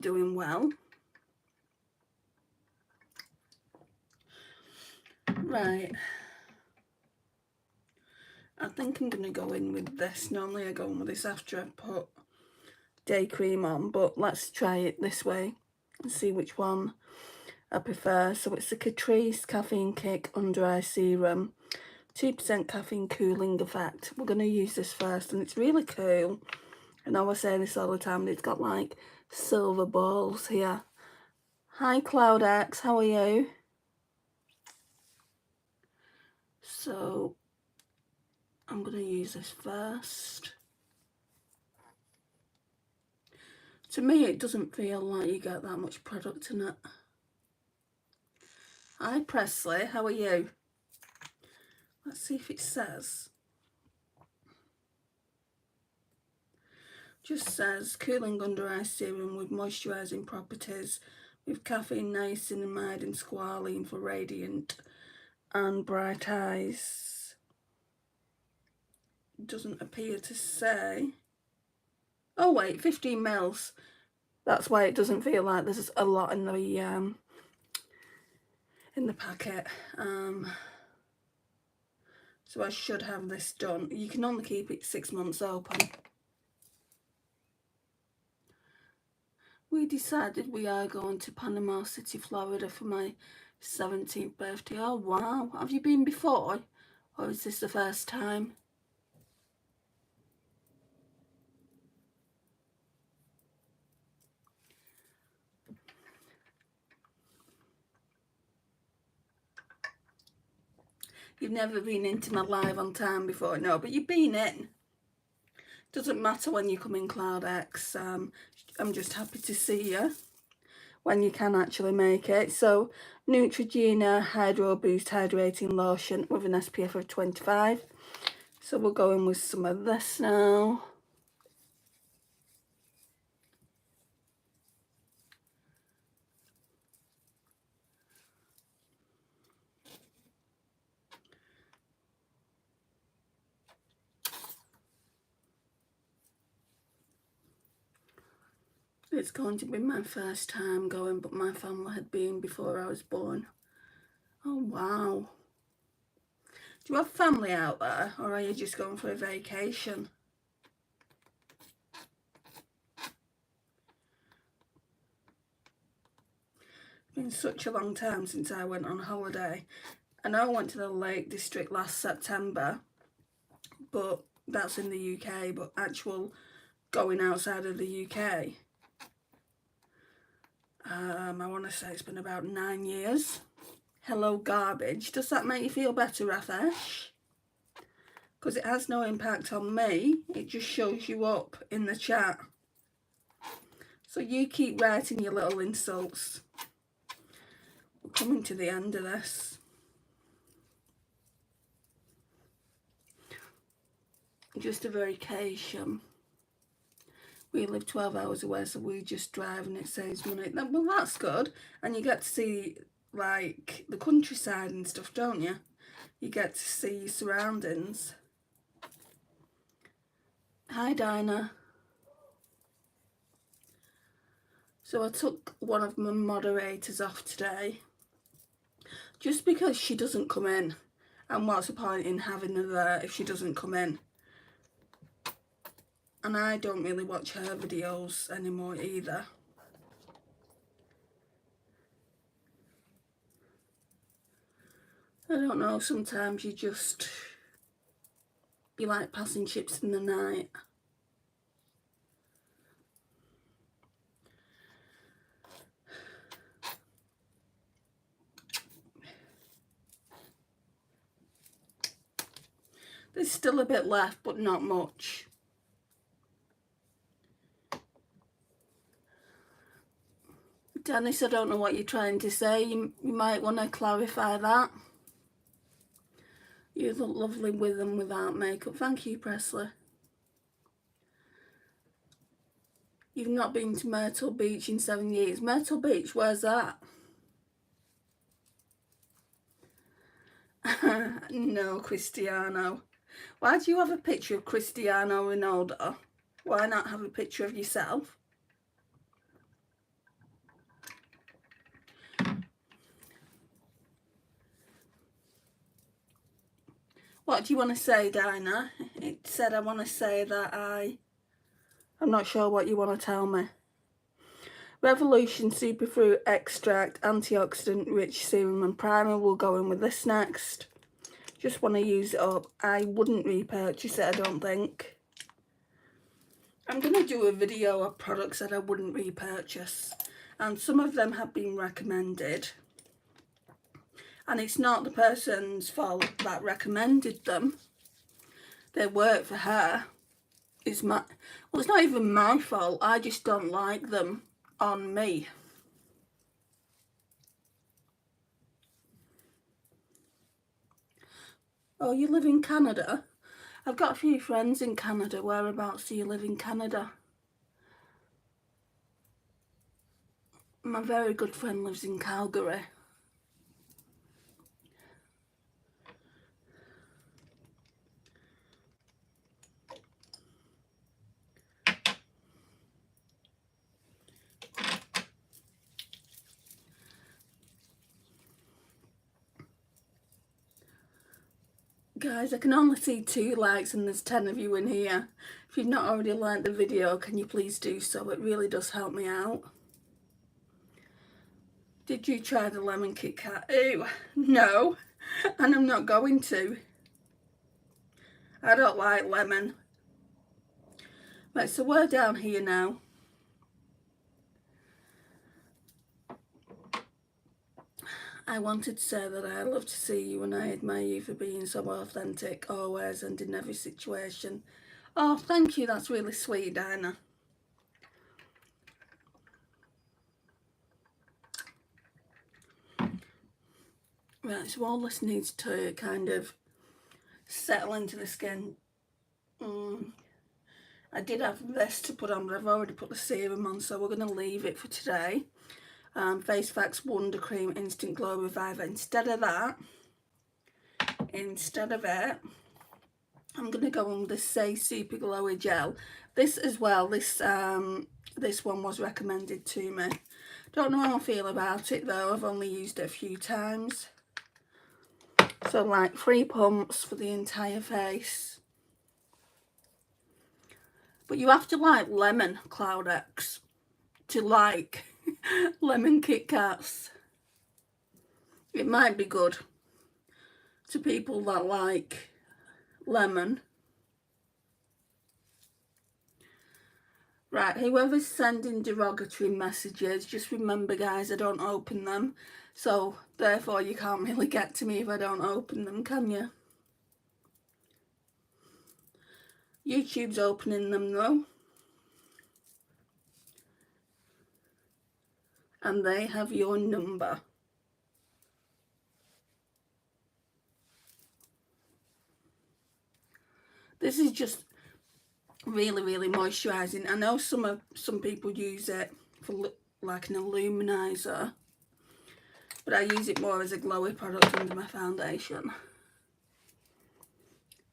doing well. Right. I think I'm going to go in with this. Normally I go in with this after I put day cream on, but let's try it this way and see which one I prefer. So it's the Catrice Caffeine Kick Under Eye Serum, 2% caffeine cooling effect. We're going to use this first, and it's really cool. I know I say this all the time, but it's got like silver balls here. Hi Cloud X, how are you? So I'm going to use this first. To me, it doesn't feel like you get that much product in it. Hi Presley, how are you? Let's see if it says. Just says cooling under eye serum with moisturising properties with caffeine, niacinamide and squalene for radiant and bright eyes. It doesn't appear to say. Oh wait, 15 mils. That's why it doesn't feel like there's a lot in the packet. So I should have this done. You can only keep it 6 months open. We decided we are going to Panama City, Florida for my 17th birthday. Oh wow, have you been before? Or is this the first time? You've never been into my live on time before, no, but you've been in. Doesn't matter when you come in, Cloud X. I'm just happy to see you when you can actually make it. So Neutrogena Hydro Boost Hydrating Lotion with an SPF of 25. So we'll go in with some of this now. It's going to be my first time going, but my family had been before I was born. Oh wow. Do you have family out there, or are you just going for a vacation? It's been such a long time since I went on holiday. I know I went to the Lake District last September, but that's in the UK, but actual going outside of the UK, I want to say it's been about 9 years. Hello garbage. Does that make you feel better, Rafesh? Because it has no impact on me. It just shows you up in the chat. So you keep writing your little insults. We're coming to the end of this. Just a vacation. We live 12 hours away, so we just drive and it saves money. Well, that's good. And you get to see, like, the countryside and stuff, don't you? You get to see your surroundings. Hi, Dinah. So I took one of my moderators off today, just because she doesn't come in. And what's the point in having her there if she doesn't come in? And I don't really watch her videos anymore either. I don't know, sometimes you just be like passing chips in the night. There's still a bit left, but not much. Dennis, I don't know what you're trying to say. You might want to clarify that. You look lovely with and without makeup. Thank you, Presley. You've not been to Myrtle Beach in 7 years. Myrtle Beach, where's that? No, Cristiano. Why do you have a picture of Cristiano Ronaldo? Why not have a picture of yourself? What do you want to say, Dinah? It said I want to say that I'm not sure what you want to tell me. Revolution Superfruit Extract Antioxidant Rich Serum and Primer. We'll go in with this next. Just want to use it up. I wouldn't repurchase it, I don't think. I'm going to do a video of products that I wouldn't repurchase. And some of them have been recommended. And it's not the person's fault that recommended them. They work for her. It's not even my fault. I just don't like them on me. Oh, you live in Canada? I've got a few friends in Canada. Whereabouts do you live in Canada? My very good friend lives in Calgary. Guys, I can only see 2 likes and there's 10 of you in here. If you've not already liked the video, can you please do so? It really does help me out. Did you try the lemon Kit Kat? Ew, no, and I'm not going to. I don't like lemon. Right, so we're down here now. I wanted to say that I love to see you and I admire you for being so authentic, always and in every situation. Oh, thank you, that's really sweet, Dinah. Right, so all this needs to kind of settle into the skin. I did have this to put on, but I've already put the serum on, so we're going to leave it for today. Face Facts Wonder Cream Instant Glow Reviver. Instead of it, I'm going to go on with the Say Super Glowy Gel. This as well, this one was recommended to me. Don't know how I feel about it though, I've only used it a few times. So like 3 pumps for the entire face. But you have to like lemon Cloud X to like lemon Kit Kats. It might be good to people that like lemon. Right, whoever's sending derogatory messages, just remember guys, I don't open them. So therefore you can't really get to me if I don't open them, can you? YouTube's opening them though. And they have your number. This is just really, really moisturising. I know some people use it for like an illuminizer, but I use it more as a glowy product under my foundation.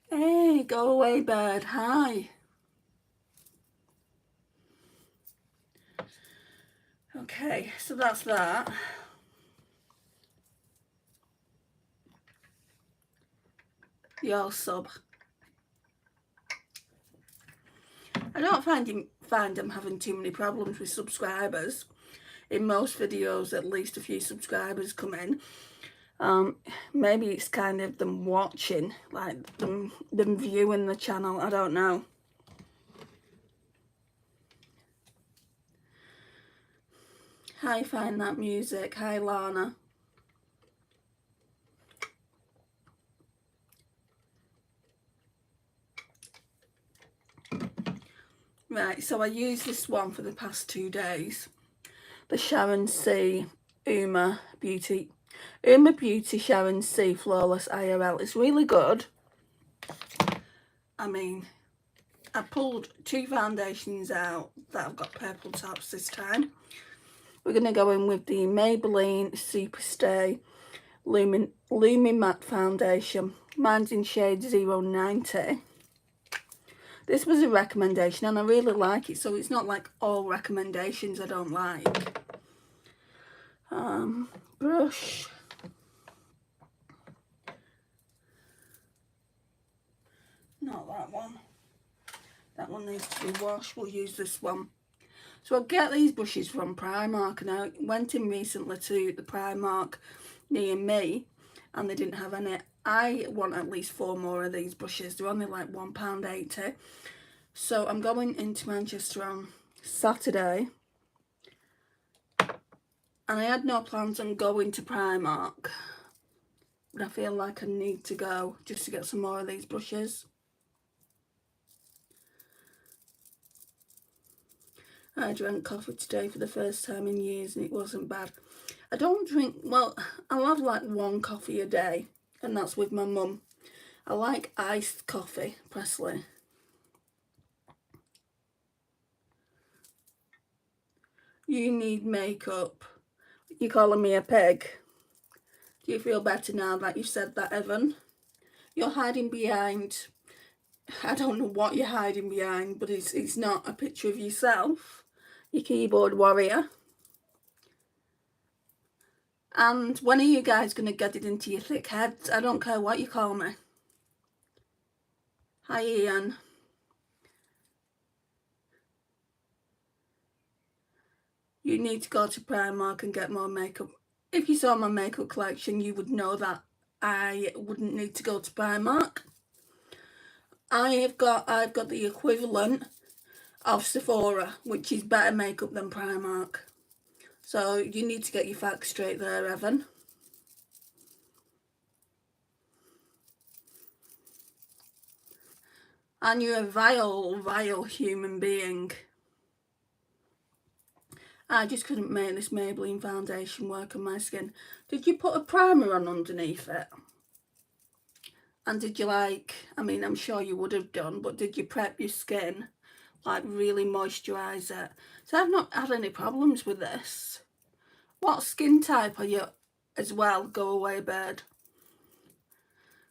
Hey, go away bird, hi. Okay, so that's that. Your sub. I don't find I'm having too many problems with subscribers. In most videos, at least a few subscribers come in. Maybe it's kind of them watching, like them viewing the channel, I don't know. Hi, Find That Music. Hi, Lana. Right, so I used this one for the past 2 days. The Sharon C. Uma Beauty Sharon C. Flawless IRL. It's really good. I mean, I pulled 2 foundations out that have got purple tops this time. We're going to go in with the Maybelline Superstay Lumin Matte Foundation. Mine's in shade 090. This was a recommendation and I really like it, so it's not like all recommendations I don't like. Brush. not that one. That one needs to be washed. We'll use this one. So I get these brushes from Primark, and I went in recently to the Primark near me and they didn't have any. I want at least 4 more of these brushes. They're only like £1.80. So I'm going into Manchester on Saturday and I had no plans on going to Primark, but I feel like I need to go just to get some more of these brushes. I drank coffee today for the first time in years and it wasn't bad. I don't drink, well, I'll have like 1 coffee a day and that's with my mum. I like iced coffee, Presley. You need makeup. You're calling me a pig. Do you feel better now that you've said that, Evan? You're hiding behind, I don't know what you're hiding behind, but it's not a picture of yourself, your keyboard warrior. And when are you guys going to get it into your thick heads? I don't care what you call me. Hi, Ian. You need to go to Primark and get more makeup. If you saw my makeup collection, you would know that I wouldn't need to go to Primark. I've got the equivalent of Sephora, which is better makeup than Primark. So you need to get your facts straight there, Evan. And you're a vile, vile human being. I just couldn't make this Maybelline foundation work on my skin. Did you put a primer on underneath it? And did you I mean, I'm sure you would have done, but did you prep your skin? Like really moisturise it? So I've not had any problems with this. What skin type are you as well? Go away, bird.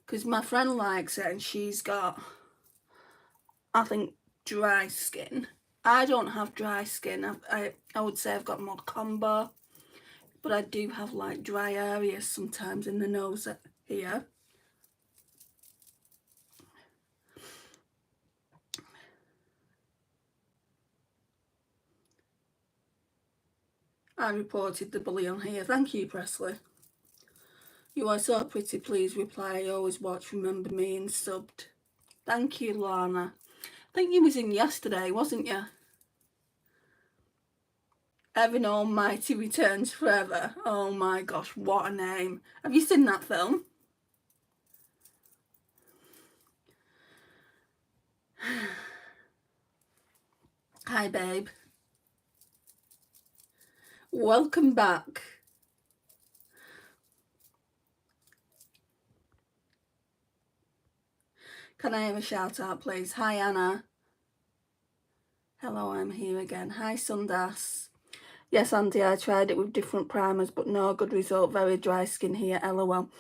Because my friend likes it and she's got, I think, dry skin. I don't have dry skin. I would say I've got more combo, but I do have like dry areas sometimes in the nose here. I reported the bully on here. Thank you, Presley. You are so pretty. Please reply. I always watch, remember me, and subbed. Thank you, Lana. I think you was in yesterday, wasn't you? Evan Almighty Returns Forever. Oh my gosh, what a name. Have you seen that film? Hi, babe. Welcome back. Can I have a shout out, please? Hi, Anna. Hello, I'm here again. Hi, Sundas. Yes, Andy, I tried it with different primers, but no good result. Very dry skin here, LOL.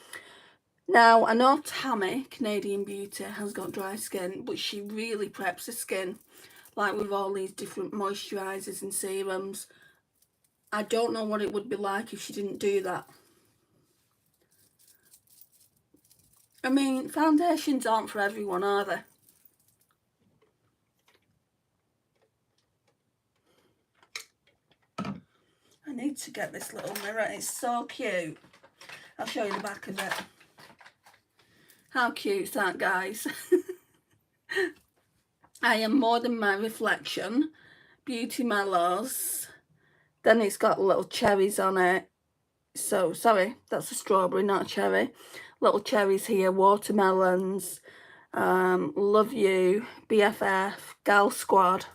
Now, I know Tammy, Canadian Beauty, has got dry skin, but she really preps her skin, like with all these different moisturisers and serums. I don't know what it would be like if she didn't do that. I mean, foundations aren't for everyone, are they? I need to get this little mirror. It's so cute. I'll show you the back of it. How cute is that, guys? I am more than my reflection. Beauty Mellows. Then it's got little cherries on it. So, sorry, that's a strawberry, not a cherry. Little cherries here, watermelons, Love You, BFF, Gal Squad.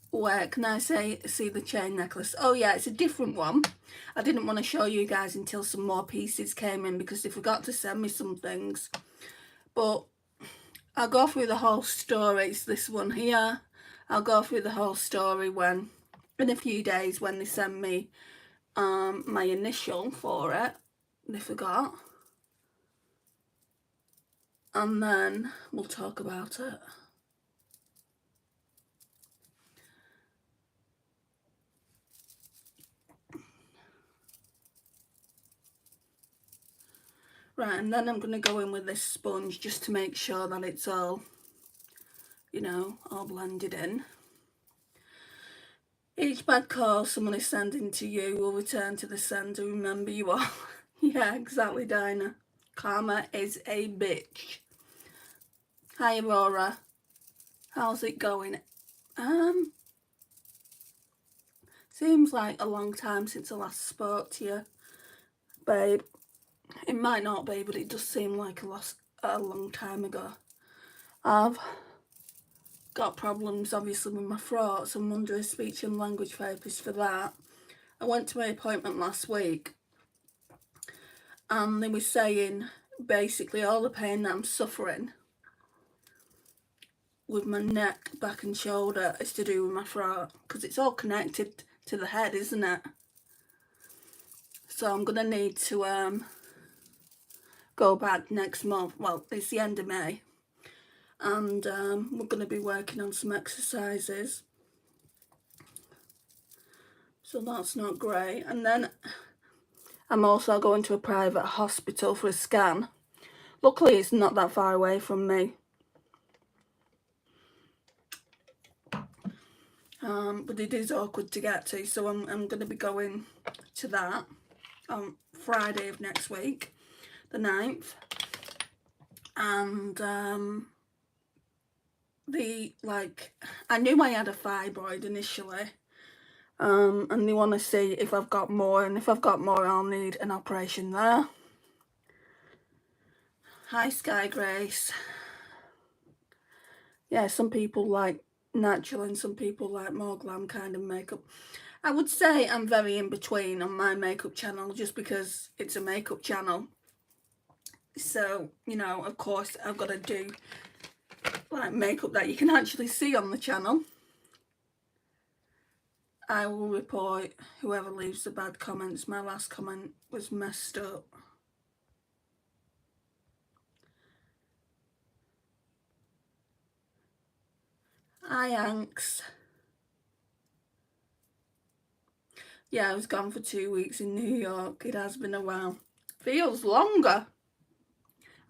Where can I see the chain necklace? Oh yeah, it's a different one. I didn't want to show you guys until some more pieces came in because they forgot to send me some things. But I'll go through the whole story. It's this one here. I'll go through the whole story when, in a few days, when they send me my initial for it. They forgot. And then we'll talk about it. Right, and then I'm going to go in with this sponge just to make sure that it's all, you know, all blended in. Each bad call someone is sending to you will return to the sender. Remember you all. Yeah, exactly, Dinah. Karma is a bitch. Hi, Aurora. How's it going? Seems like a long time since I last spoke to you, babe. It might not be, but it does seem like a long time ago. I've got problems, obviously, with my throat, so I'm under a speech and language therapist for that. I went to my appointment last week, and they were saying basically all the pain that I'm suffering with my neck, back and shoulder is to do with my throat, because it's all connected to the head, isn't it? So I'm going to need to go back next month. Well, it's the end of May, and we're going to be working on some exercises, so that's not great. And then I'm also going to a private hospital for a scan. Luckily it's not that far away from me, but it is awkward to get to, so I'm going to be going to that on Friday of next week, the 9th. And I knew I had a fibroid initially, and they want to see if I've got more, and if I've got more I'll need an operation there. Hi Sky Grace. Yeah, some people like natural and some people like more glam kind of makeup. I would say I'm very in between on my makeup channel, just because it's a makeup channel. So, you know, of course I've got to do like makeup that you can actually see on the channel. I will report whoever leaves the bad comments. My last comment was messed up. Hi Anks. Yeah, I was gone for 2 weeks in New York. It has been a while. Feels longer.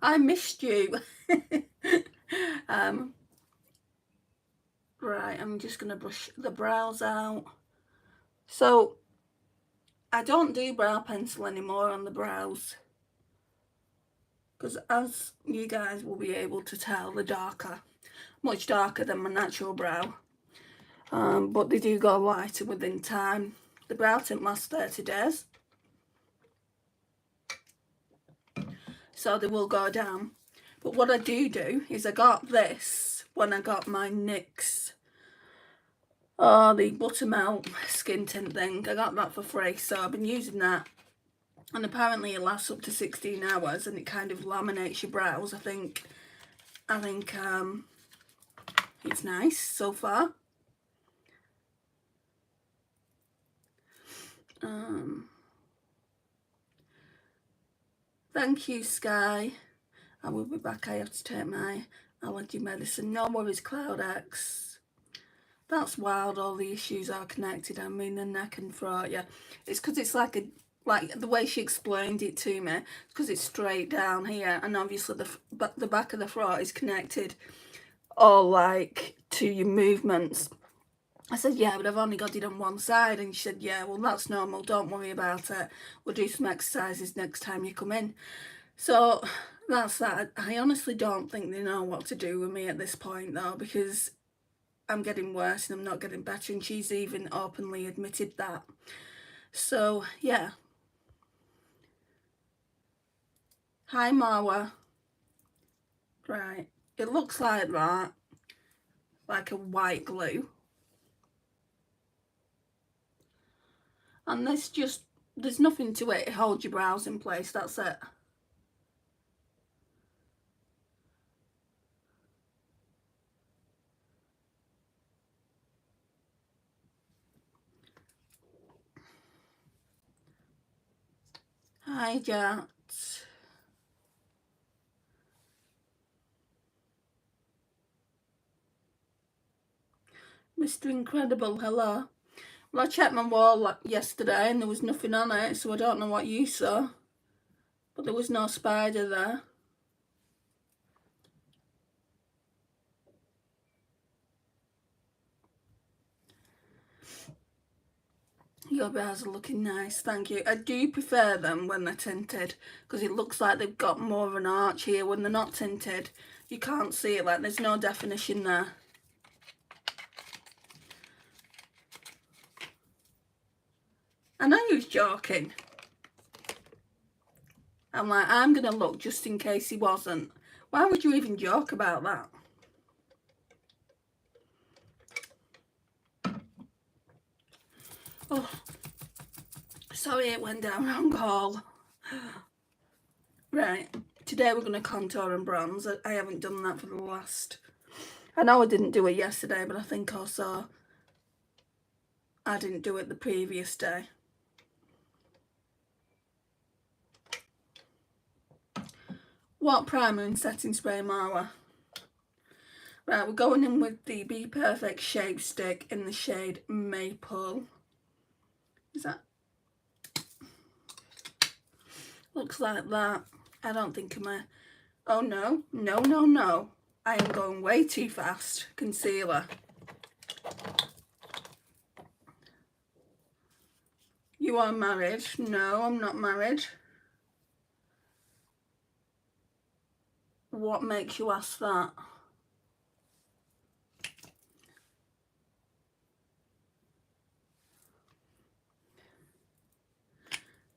I missed you. Right, I'm just going to brush the brows out. So, I don't do brow pencil anymore on the brows, because as you guys will be able to tell, they're darker. Much darker than my natural brow. But they do go lighter within time. The brow tint lasts 30 days. So they will go down. But what I do is I got this when I got my NYX, the buttermilk skin tint thing. I got that for free, so I've been using that. And apparently it lasts up to 16 hours and it kind of laminates your brows. I think it's nice so far. Thank you, Sky. I will be back. I have to take my allergy medicine. No worries, Cloud X. That's wild. All the issues are connected. I mean, the neck and throat. Yeah, it's because it's like the way she explained it to me. Because it's straight down here, and obviously the back of the throat is connected, all like to your movements. I said, yeah, but I've only got it on one side. And she said, yeah, well, that's normal. Don't worry about it. We'll do some exercises next time you come in. So that's that. I honestly don't think they know what to do with me at this point, though, because I'm getting worse and I'm not getting better. And she's even openly admitted that. So, yeah. Hi, Marwa. Right. It looks like that. Like a white glue. And there's nothing to it. It holds your brows in place. That's it. Hi, Jat. Mr. Incredible, hello. Well, I checked my wall yesterday and there was nothing on it, so I don't know what you saw. but there was no spider there. Your brows are looking nice, thank you. I do prefer them when they're tinted because it looks like they've got more of an arch here. When they're not tinted, you can't see it, like there's no definition there. I know you was joking. I'm like, I'm going to look just in case he wasn't. Why would you even joke about that? Oh, sorry it went down wrong hole. Right, today we're going to contour and bronze. I haven't done that for the last... I know I didn't do it yesterday, but I think also I didn't do it the previous day. What primer and setting spray am I? Right, we're going in with the Be Perfect Shape Stick in the shade Maple. Is that? Looks like that. I don't think I'm a... Oh no, no, no, no. I am going way too fast. Concealer. You are married? No, I'm not married. What makes you ask that?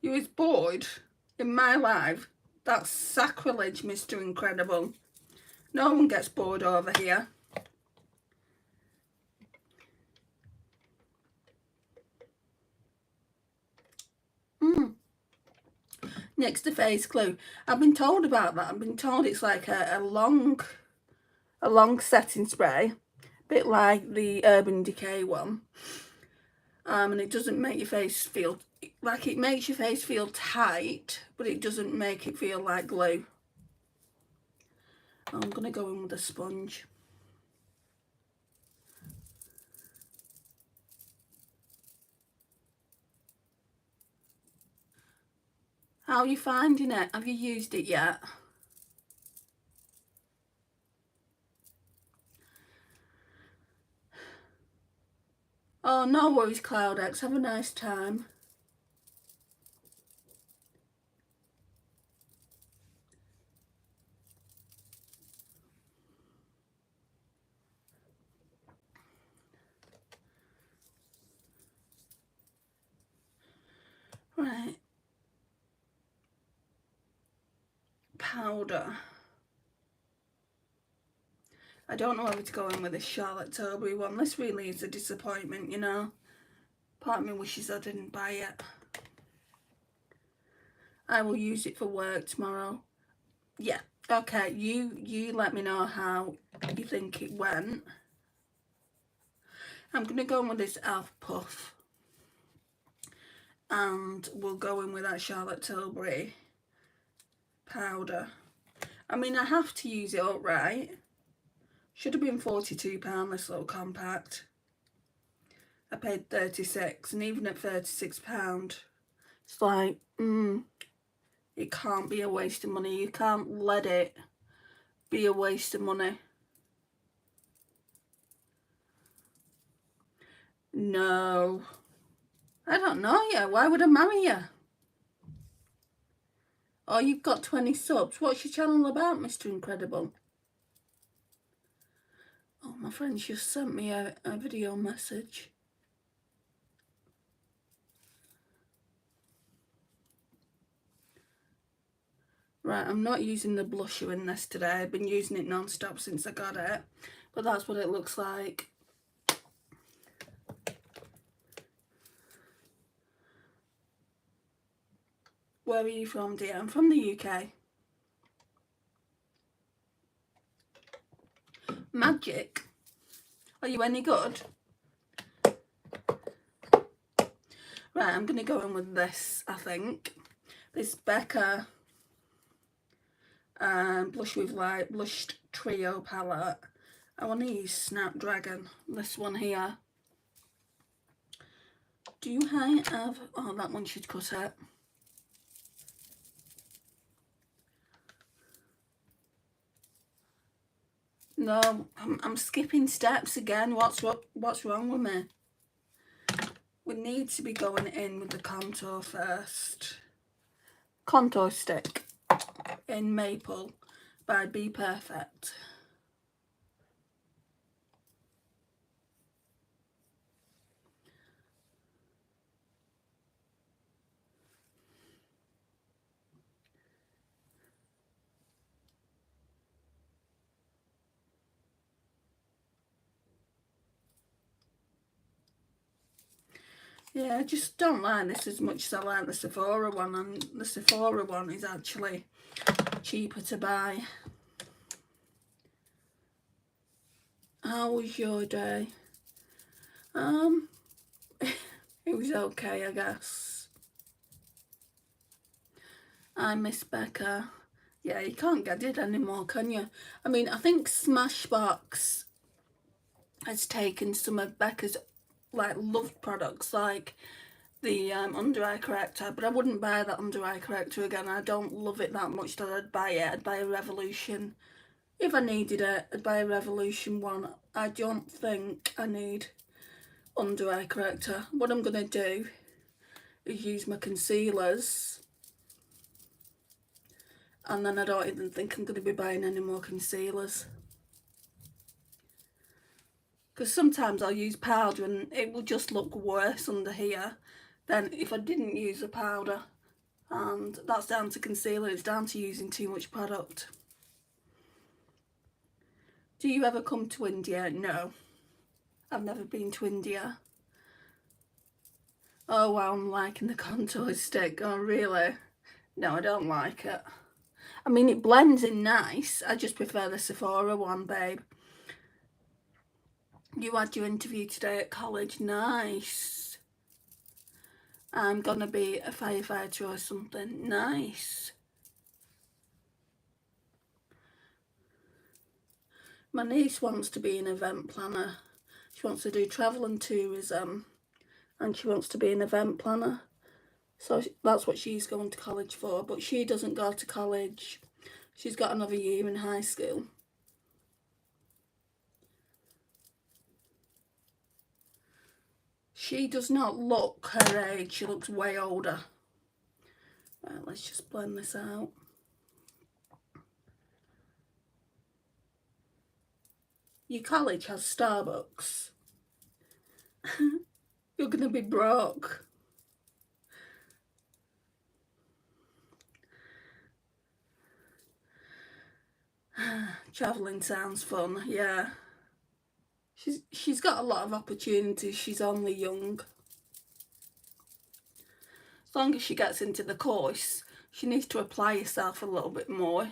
You was bored in my life? That's sacrilege, Mr. Incredible. No one gets bored over here. Next to face glue. I've been told about that. I've been told it's like a long setting spray, a bit like the Urban Decay one. And it doesn't make your face feel like, it makes your face feel tight, but it doesn't make it feel like glue. I'm gonna go in with a sponge. How are you finding it? Have you used it yet? Oh, no worries, Cloudex. Have a nice time. Right. Powder. I don't know whether to go in with this Charlotte Tilbury one. This really is a disappointment, you know. Part of me wishes I didn't buy it. I will use it for work tomorrow. Yeah, okay, you let me know how you think it went. I'm going to go in with this Elf Puff. And we'll go in with that Charlotte Tilbury powder. I mean, I have to use it up, right? Should have been £42, this little compact. I paid £36, and even at £36, it's like, it can't be a waste of money. You can't let it be a waste of money. No. I don't know you. Why would I marry you? Oh, you've got 20 subs. What's your channel about, Mr. Incredible? Oh, my friend's just sent me a video message. Right, I'm not using the blusher in this today. I've been using it non-stop since I got it. But that's what it looks like. Where are you from, dear? I'm from the UK. Magic? Are you any good? Right, I'm going to go in with this, I think. This Becca Blush with Light Blushed Trio palette. I want to use Snapdragon, this one here. Do I have... Oh, that one should cut it. No, I'm skipping steps again. What's wrong with me? We need to be going in with the contour first. Contour stick in Maple by Be Perfect. Yeah, I just don't like this as much as I like the Sephora one, and the Sephora one is actually cheaper to buy. How was your day? It was okay, I guess. I miss Becca. Yeah, you can't get it anymore, can you? I mean, I think Smashbox has taken some of Becca's like loved products, like the under eye corrector, but I wouldn't buy that under eye corrector again. I don't love it that much that I'd buy it. I'd buy a Revolution. If I needed it, I'd buy a Revolution one. I don't think I need under eye corrector. What I'm going to do is use my concealers, and then I don't even think I'm going to be buying any more concealers. Because sometimes I'll use powder and it will just look worse under here than if I didn't use a powder. And that's down to concealer, it's down to using too much product. Do you ever come to India? No, I've never been to India. Oh wow, I'm liking the contour stick. Oh really? No, I don't like it. I mean, it blends in nice. I just prefer the Sephora one, babe. You had your interview today at college. Nice. I'm gonna be a firefighter or something. Nice. My niece wants to be an event planner. She wants to do travel and tourism, and she wants to be an event planner. So that's what she's going to college for, but she doesn't go to college. She's got another year in high school. She does not look her age. She looks way older. Right, let's just blend this out. Your college has Starbucks. You're going to be broke. Travelling sounds fun, yeah. She's got a lot of opportunities. She's only young. As long as she gets into the course, she needs to apply herself a little bit more.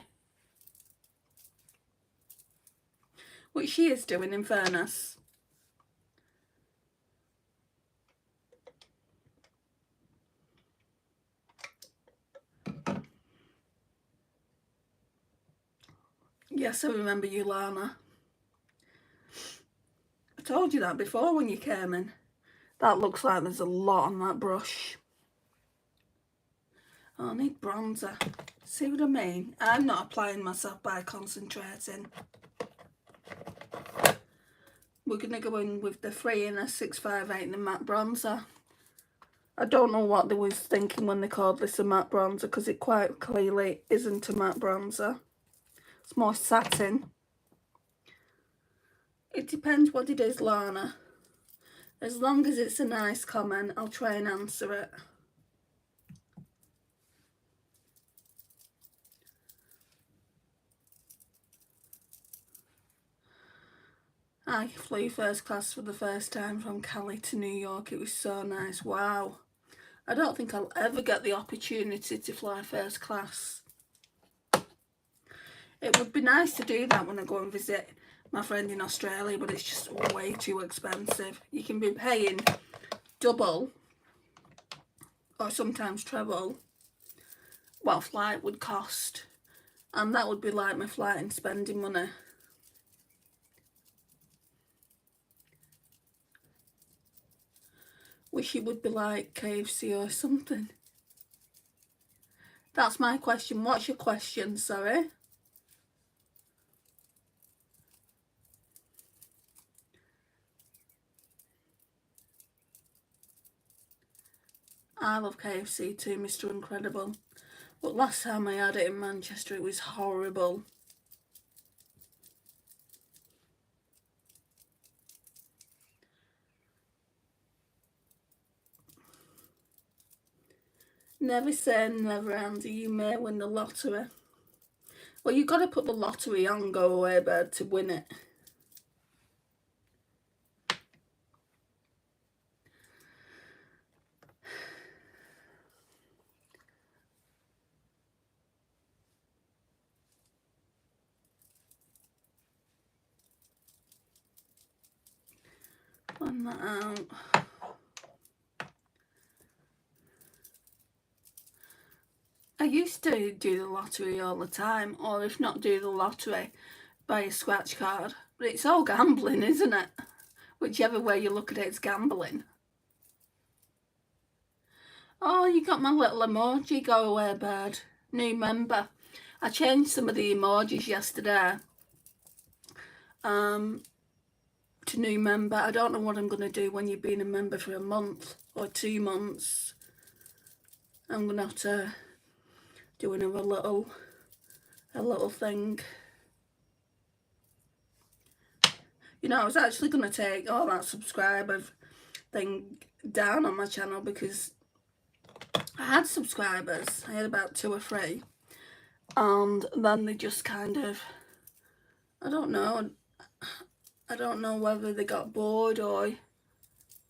Which she is doing, in fairness. Yes, I remember you, Lana. I told you that before when you came in. That looks like there's a lot on that brush. Oh, I need bronzer. See what I mean? I'm not applying myself by concentrating. We're going to go in with the 3 in a 658 and the matte bronzer. I don't know what they was thinking when they called this a matte bronzer, because it quite clearly isn't a matte bronzer. It's more satin. It depends what it is, Lana. As long as it's a nice comment, I'll try and answer it. I flew first class for the first time from Cali to New York. It was so nice. Wow. I don't think I'll ever get the opportunity to fly first class. It would be nice to do that when I go and visit my friend in Australia, but it's just way too expensive. You can be paying double or sometimes treble what a flight would cost, and that would be like my flight and spending money. Wish it would be like KFC or something. That's my question. What's your question? Sorry. I love KFC too, Mr. Incredible. But last time I had it in Manchester, it was horrible. Never say never, Andy. You may win the lottery. Well, you've got to put the lottery on Go Away Bird to win it. Find that out. I used to do the lottery all the time, or if not do the lottery, buy a scratch card. But it's all gambling, isn't it? Whichever way you look at it, it's gambling. Oh, you got my little emoji, Go Away Bird. New member. I changed some of the emojis yesterday. To new member. I don't know what I'm going to do when you've been a member for a month or 2 months. I'm going to have to do another little thing. You know, I was actually going to take all that subscriber thing down on my channel because I had subscribers. I had about 2 or 3. And then they just kind of, I don't know whether they got bored or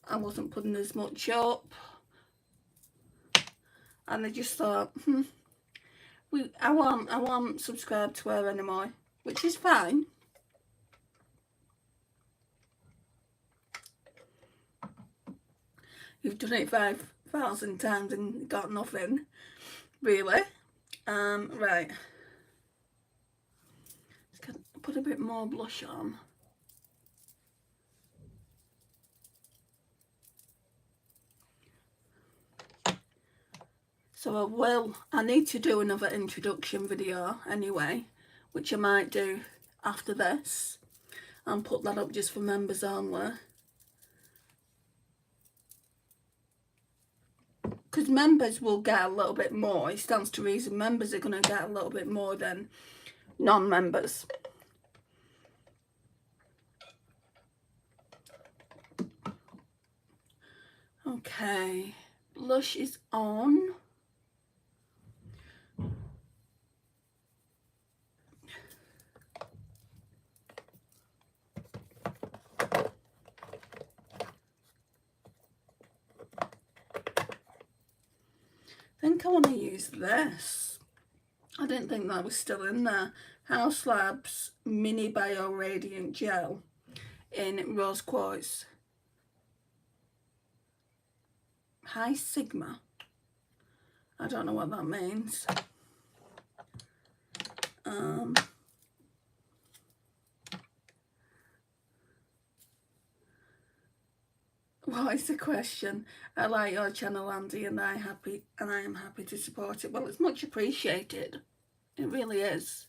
I wasn't putting as much up. And they just thought, I won't subscribe to her anymore, which is fine. You've done it 5,000 times and got nothing, really. Right. Just put a bit more blush on. So I need to do another introduction video anyway, which I might do after this and put that up just for members only. Because members will get a little bit more. It stands to reason members are going to get a little bit more than non-members. Okay, blush is on. I think I want to use this. I didn't think that was still in there. House Labs Mini Bio Radiant Gel in Rose Quartz. High Sigma. I don't know what that means. What is the question? I like your channel, Andy, and I am happy to support it. Well, it's much appreciated. It really is.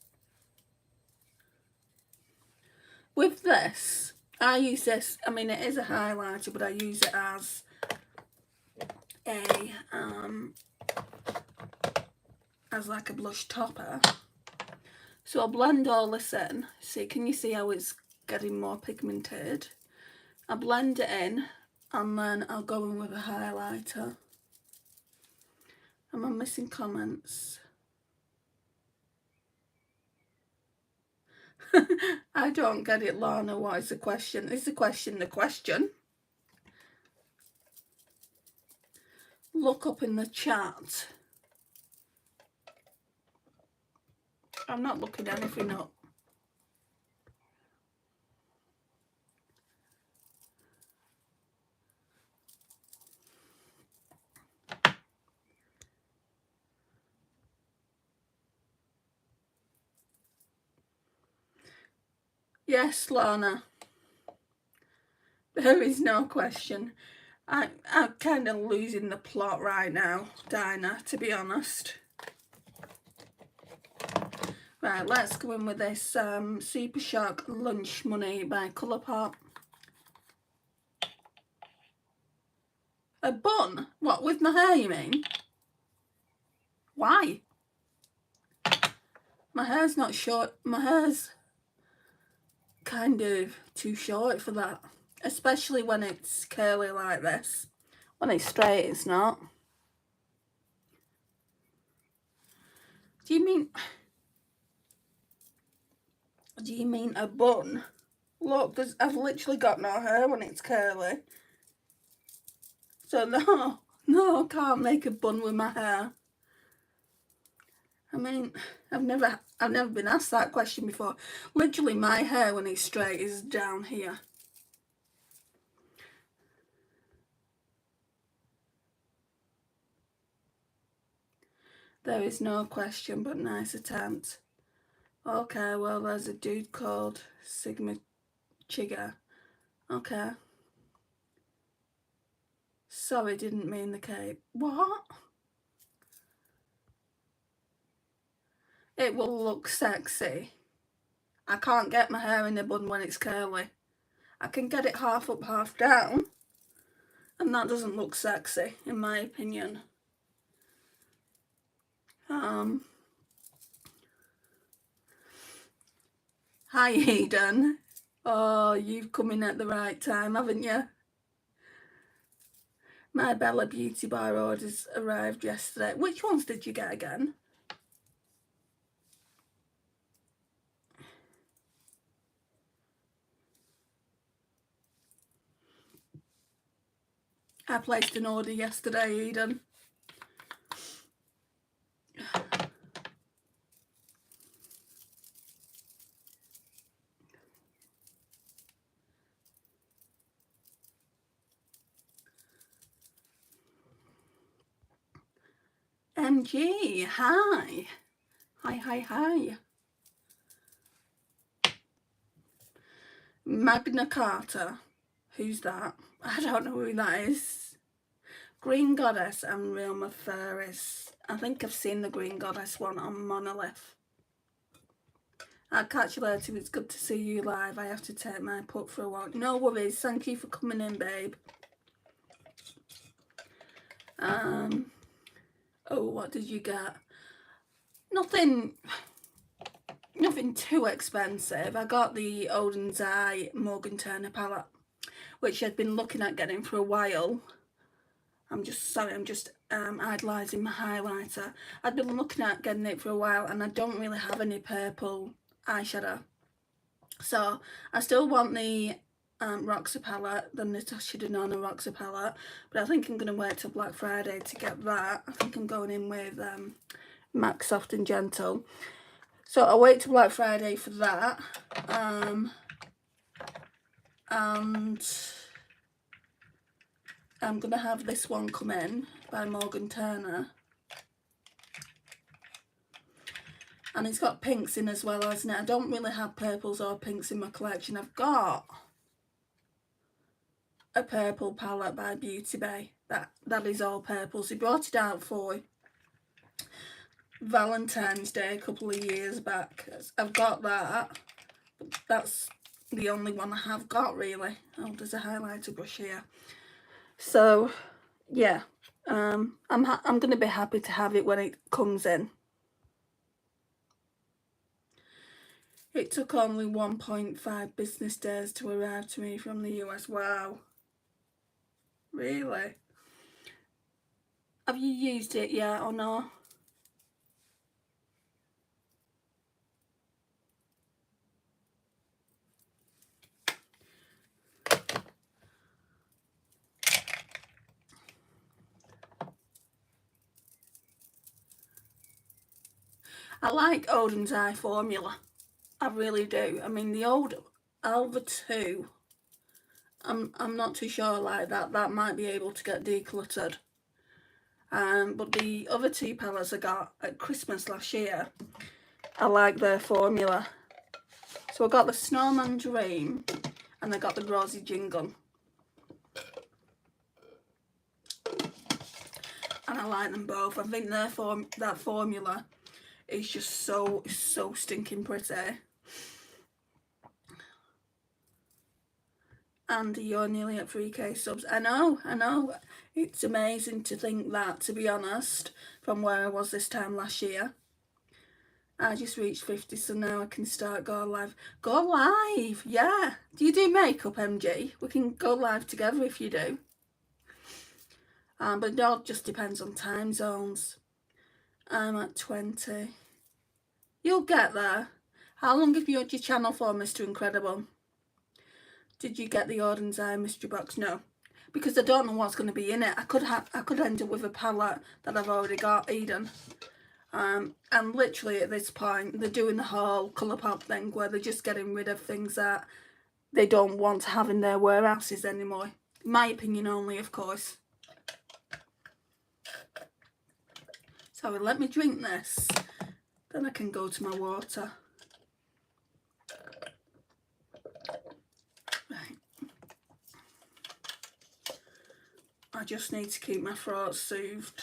With this, I use this. I mean, it is a highlighter, but I use it as like a blush topper. So I'll blend all this in. See, can you see how it's getting more pigmented? I blend it in and then I'll go in with a highlighter. Am I missing comments? I don't get it, Lana. What is the question? Is the question the question? Look up in the chat. I'm not looking anything up. Yes, Lana. There is no question. I'm kind of losing the plot right now, Dinah, to be honest. Right, let's go in with this Super Shock Lunch Money by Colourpop. A bun? What, with my hair, you mean? Why? My hair's not short. My hair's kind of too short for that. Especially when it's curly like this. When it's straight, it's not. Do you mean a bun? Look, I've literally got no hair when it's curly. So no, I can't make a bun with my hair. I mean, I've never been asked that question before. Literally, my hair when it's straight is down here. There is no question, but nice attempt. Okay, well, there's a dude called Sigma Chigga. Okay. Sorry, didn't mean the cape. What? It will look sexy. I can't get my hair in a bun when it's curly. I can get it half up, half down, and that doesn't look sexy, in my opinion. Hi, Eden. Oh, you've come in at the right time, haven't you? My Bella Beauty Bar orders arrived yesterday. Which ones did you get again? I placed an order yesterday, Eden. MG, hi. Hi. Magna Carta. Who's that? I don't know who that is. Green Goddess and Realma Ferris. I think I've seen the Green Goddess one on Monolith. I'll catch you later. It's good to see you live. I have to take my pup for a walk. No worries. Thank you for coming in, babe. Oh, what did you get? Nothing too expensive. I got the Odin's Eye Morgan Turner palette, which I'd been looking at getting for a while. I'm just idolising my highlighter. I'd been looking at getting it for a while, and I don't really have any purple eyeshadow. So I still want the Roxa palette, the Natasha Denona Roxa palette, but I think I'm going to wait till Black Friday to get that. I think I'm going in with MAC Soft and Gentle. So I'll wait till Black Friday for that. And I'm going to have this one come in by Morgan Turner. And it's got pinks in as well, hasn't it? I don't really have purples or pinks in my collection. I've got a purple palette by Beauty Bay. That is all purples. He brought it out for Valentine's Day a couple of years back. I've got that. That's the only one I have got, really. Oh, there's a highlighter brush here. So, yeah. I'm going to be happy to have it when it comes in. It took only 1.5 business days to arrive to me from the US. Wow. Really? Have you used it yet or no? I like Odin's Eye formula. I really do. I mean, the old Alva 2, I'm not too sure like that. That might be able to get decluttered. But the other two palettes I got at Christmas last year, I like their formula. So I got the Snowman Dream and I got the Rosy Jingle. And I like them both. I think that formula is just so stinking pretty. Andy, you're nearly at 3k subs. I know. It's amazing to think that, to be honest, from where I was this time last year. I just reached 50, so now I can start Go Live. Go Live, yeah. Do you do makeup, MG? We can go live together if you do. But it all just depends on time zones. I'm at 20. You'll get there. How long have you had your channel for, Mr. Incredible? Did you get the Auden's Eye mystery box? No, because I don't know what's going to be in it. I could end up with a palette that I've already got, Eden. And literally at this point, they're doing the whole Colourpop thing where they're just getting rid of things that they don't want to have in their warehouses anymore. My opinion only, of course. So let me drink this, then I can go to my water. Right. I just need to keep my throat soothed.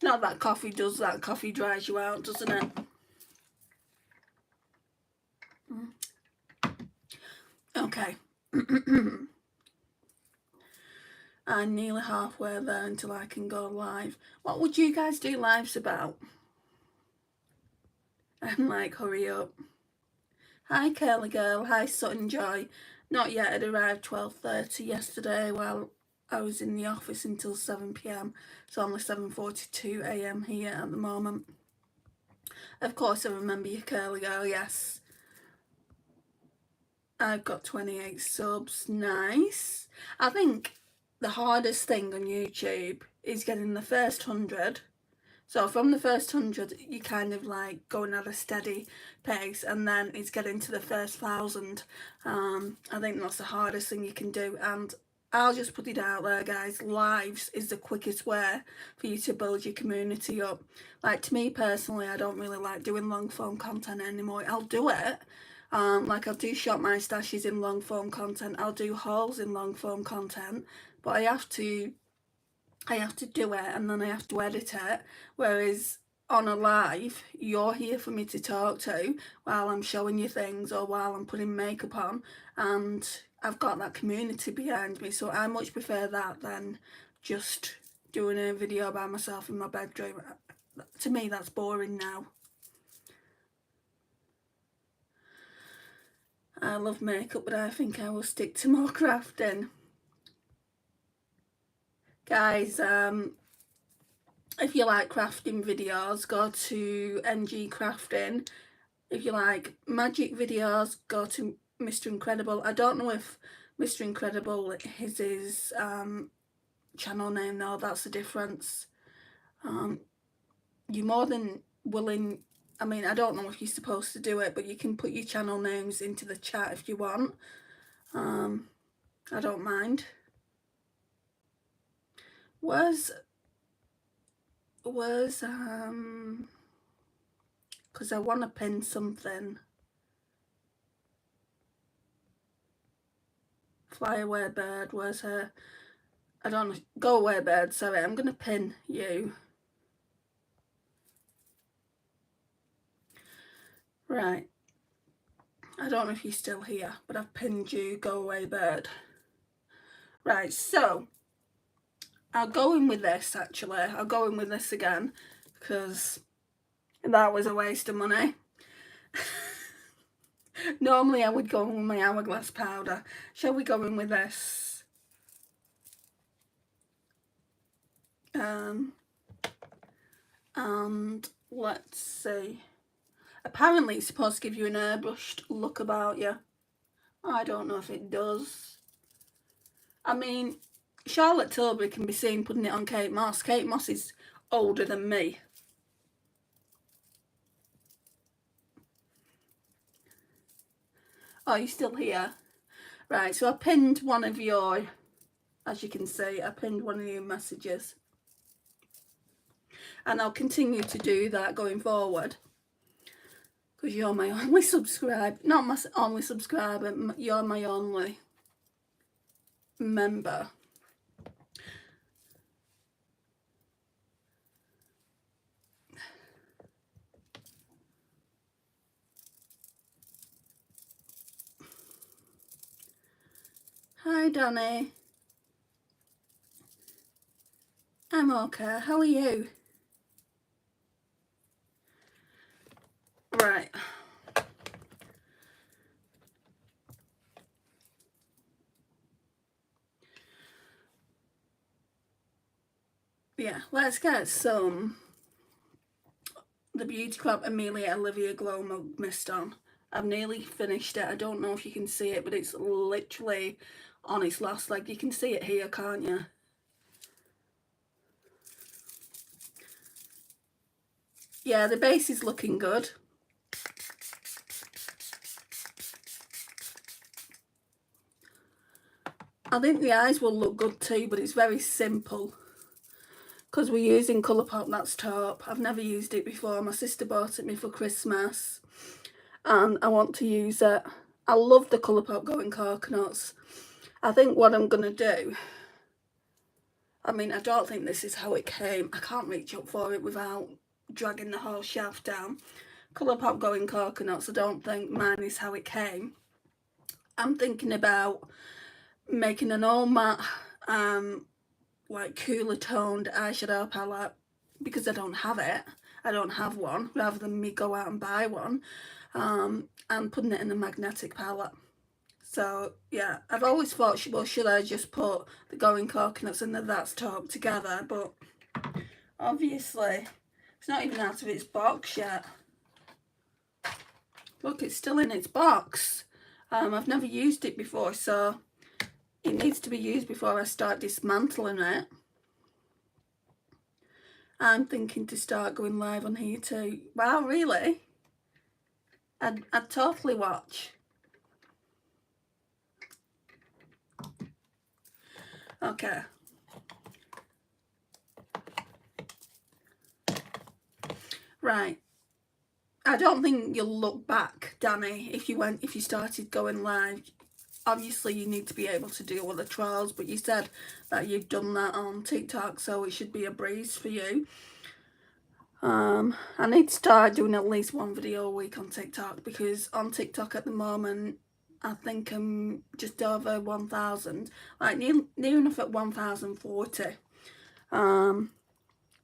Not that coffee does that. Coffee dries you out, doesn't it? Okay. I'm nearly halfway there until I can go live. What would you guys do lives about? I'm like, hurry up. Hi, Curly Girl. Hi, Sutton Joy. Not yet. It arrived 12:30 yesterday while I was in the office until 7 p.m. So only 7:42 a.m. here at the moment. Of course, I remember you, Curly Girl. Yes. I've got 28 subs. Nice. I think the hardest thing on YouTube is getting the first 100. So from the first 100, you kind of like going at a steady pace, and then it's getting to the first 1,000. I think that's the hardest thing you can do, and I'll just put it out there, guys. Lives is the quickest way for you to build your community up. Like, to me personally, I don't really like doing long form content anymore. I'll do it. Like, I'll do shop my stashes in long form content. I'll do hauls in long form content, but I have to do it, and then I have to edit it. Whereas on a live, you're here for me to talk to while I'm showing you things or while I'm putting makeup on, and I've got that community behind me. So I much prefer that than just doing a video by myself in my bedroom. To me, that's boring now. I love makeup, but I think I will stick to more crafting. Guys, if you like crafting videos, go to NG Crafting. If you like magic videos, go to Mr. Incredible. I don't know if Mr. Incredible is his channel name though, that's the difference. You're more than willing, I mean, I don't know if you're supposed to do it, but you can put your channel names into the chat if you want. I don't mind. Where's because I want to pin something. Fly away bird, where's her? I don't know. Go away bird, sorry, I'm gonna pin you. Right. I don't know if you're still here, but I've pinned you, go away bird. Right, so I'll go in with this actually. I'll go in with this again because that was a waste of money. Normally I would go in with my hourglass powder. Shall we go in with this? And let's see. Apparently it's supposed to give you an airbrushed look about you. I don't know if it does. I mean, Charlotte Tilbury can be seen putting it on Kate Moss. Kate Moss is older than me. Oh, you're still here? Right, so I pinned one of your, as you can see, I pinned one of your messages. And I'll continue to do that going forward. Because you're my only subscriber. Not my only subscriber, you're my only member. Hi Danny. I'm okay. How are you? Right. Yeah, let's get some the Beauty Club Amelia Olivia Glow Mug Mist on. I've nearly finished it. I don't know if you can see it, but it's literally on its last leg. You can see it here, can't you? Yeah, the base is looking good. I think the eyes will look good too, but it's very simple. Because we're using Colourpop, that's Taupe. I've never used it before. My sister bought it me for Christmas. And I want to use it. I love the Colourpop Going Coconuts. I think what I'm going to do, I mean, I don't think this is how it came. I can't reach up for it without dragging the whole shaft down. Colourpop Going Coconuts, I don't think mine is how it came. I'm thinking about making an all matte, like cooler toned eyeshadow palette because I don't have it. I don't have one, rather than me go out and buy one, and putting it in a magnetic palette. So yeah, I've always thought, well, should I just put the Going Coconuts and the That's Taupe together? But obviously, it's not even out of its box yet. Look, it's still in its box. I've never used it before, so it needs to be used before I start dismantling it. I'm thinking to start going live on here too. Wow, really? I'd totally watch. Okay. Right. I don't think you'll look back, Danny, if you started going live. Obviously you need to be able to do all the trials, but you said that you've done that on TikTok, so it should be a breeze for you. I need to start doing at least one video a week on TikTok, because on TikTok at the moment I think I'm just over 1,000, like near enough at 1,040.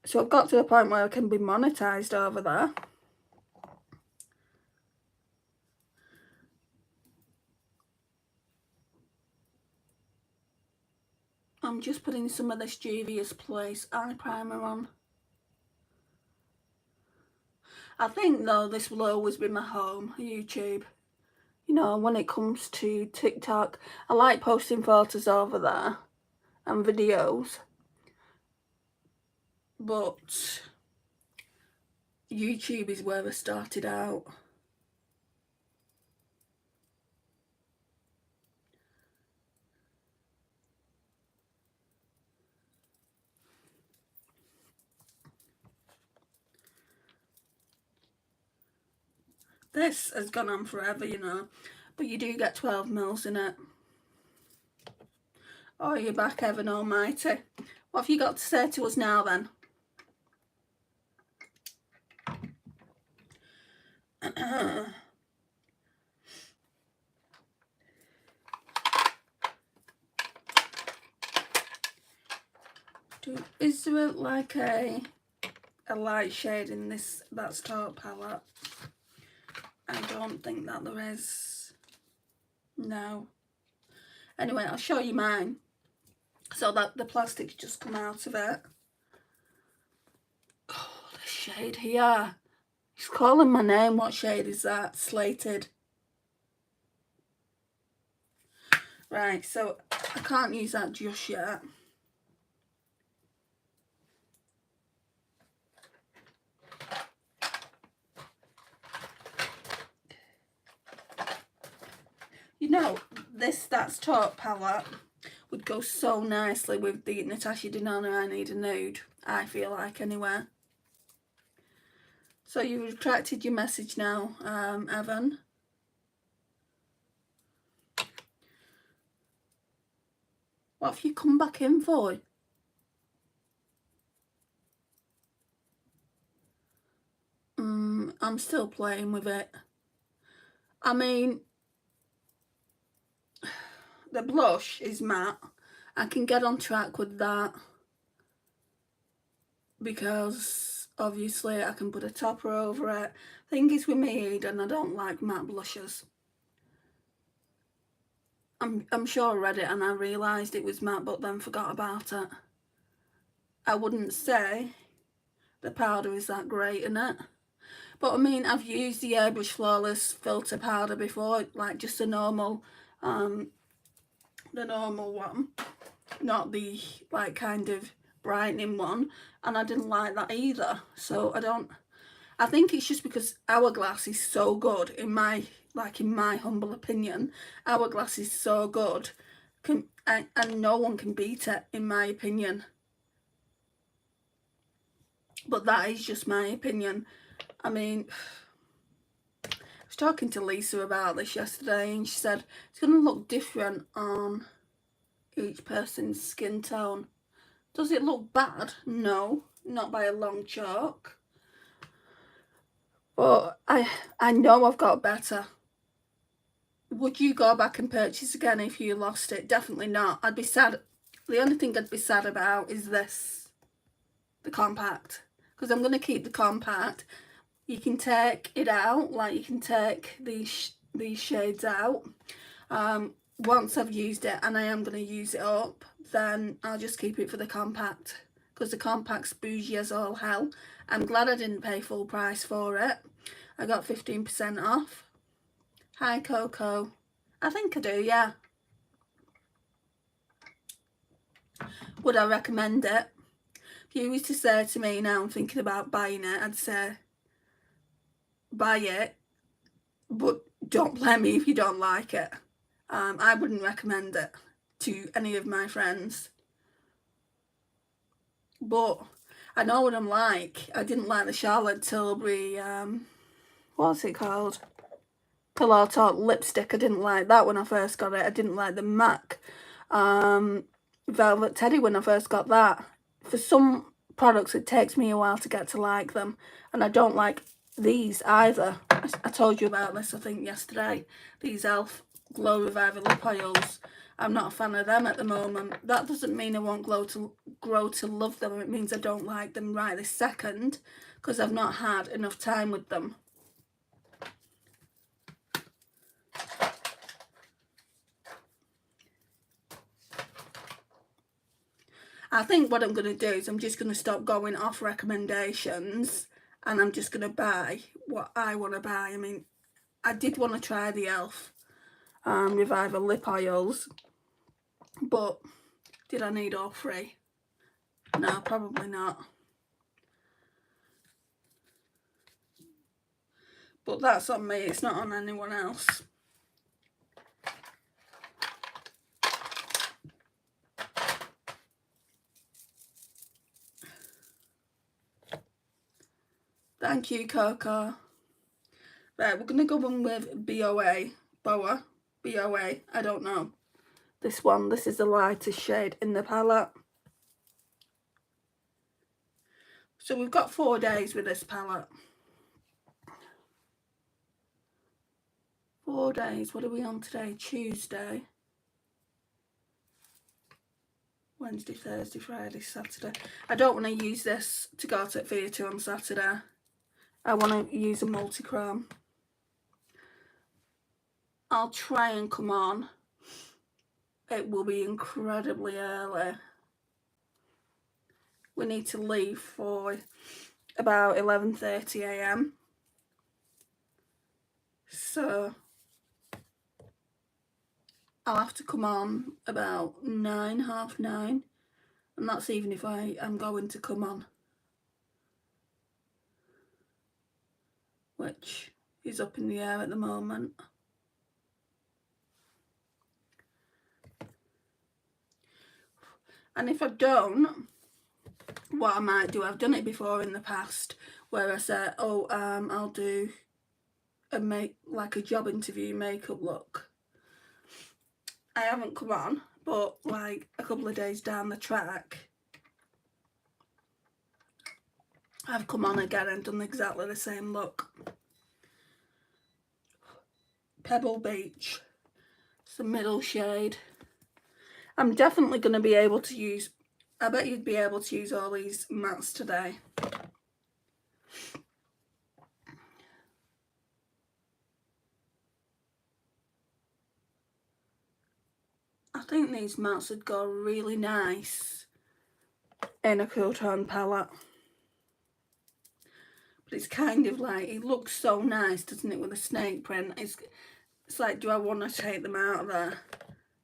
So I've got to the point where I can be monetized over there. I'm just putting some of this Juvia's Place eye primer on. I think though this will always be my home, YouTube. You know, when it comes to TikTok, I like posting photos over there and videos, but YouTube is where I started out. This has gone on forever, you know, but you do get 12 mils in it. Oh, you're back, Heaven Almighty. What have you got to say to us now then? Is there like a light shade in this That's Taupe palette? I don't think that there is. No. Anyway, I'll show you mine. So that the plastic's just come out of it. Oh, the shade here. He's calling my name. What shade is that? Slated. Right, so I can't use that just yet. You know, this That's Taupe palette would go so nicely with the Natasha Denona I Need a Nude, I feel like, anyway. So you've retracted your message now, Evan. What have you come back in for? I'm still playing with it. I mean, the blush is matte. I can get on track with that because obviously I can put a topper over it. Thing is with me, Eden, I don't like matte blushes. I'm sure I read it and I realised it was matte, but then forgot about it. I wouldn't say the powder is that great in it. But I mean, I've used the Airbrush Flawless filter powder before, like just the normal one, not the like kind of brightening one, and I didn't like that either. So I think it's just because Hourglass is so good in my humble opinion. Hourglass is so good, and no one can beat it in my opinion. But that is just my opinion. I mean, I was talking to Lisa about this yesterday and she said it's going to look different on each person's skin tone. Does it look bad? No, not by a long chalk. But I know I've got better. Would you go back and purchase again if you lost it? Definitely not. I'd be sad. The only thing I'd be sad about is this, the compact. Because I'm going to keep the compact. You can take it out, like you can take these shades out. Once I've used it and I am going to use it up, then I'll just keep it for the compact. Because the compact's bougie as all hell. I'm glad I didn't pay full price for it. I got 15% off. Hi Coco. I think I do, yeah. Would I recommend it? If you was to say to me now I'm thinking about buying it, I'd say buy it, but don't blame me if you don't like it. I wouldn't recommend it to any of my friends. But I know what I'm like. I didn't like the Charlotte Tilbury, what's it called? Colourpop lipstick. I didn't like that when I first got it. I didn't like the MAC Velvet Teddy when I first got that. For some products it takes me a while to get to like them, and I don't like these either. I told you about this I think yesterday. These e.l.f. Glow Reviver lip oils. I'm not a fan of them at the moment. That doesn't mean I won't grow to love them. It means I don't like them right this second because I've not had enough time with them. I think what I'm going to do is I'm just going to stop going off recommendations and I'm just going to buy what I want to buy. I mean, I did want to try the e.l.f. Reviver lip oils, but did I need all three? No, probably not. But that's on me, it's not on anyone else. Thank you, Coco. Right, we're going to go in with BOA. BOA, I don't know. This one, this is the lightest shade in the palette. So we've got 4 days with this palette. 4 days, what are we on today? Tuesday. Wednesday, Thursday, Friday, Saturday. I don't want to use this to go to theatre on Saturday. I want to use a multi-chrome. I'll try and come on. It will be incredibly early. We need to leave for about 11:30 AM. So I'll have to come on about 9, half 9. And that's even if I am going to come on. Which is up in the air at the moment. And if I don't, what I might do, I've done it before in the past, where I said, oh, I'll do like a job interview makeup look. I haven't come on, but like a couple of days down the track, I've come on again and done exactly the same look. Pebble Beach. It's the middle shade. I'm definitely going to be able to use, I bet you'd be able to use all these mattes today. I think these mattes would go really nice in a cool tone palette. But it's kind of like, it looks so nice, doesn't it, with a snake print. It's like, do I want to take them out of there?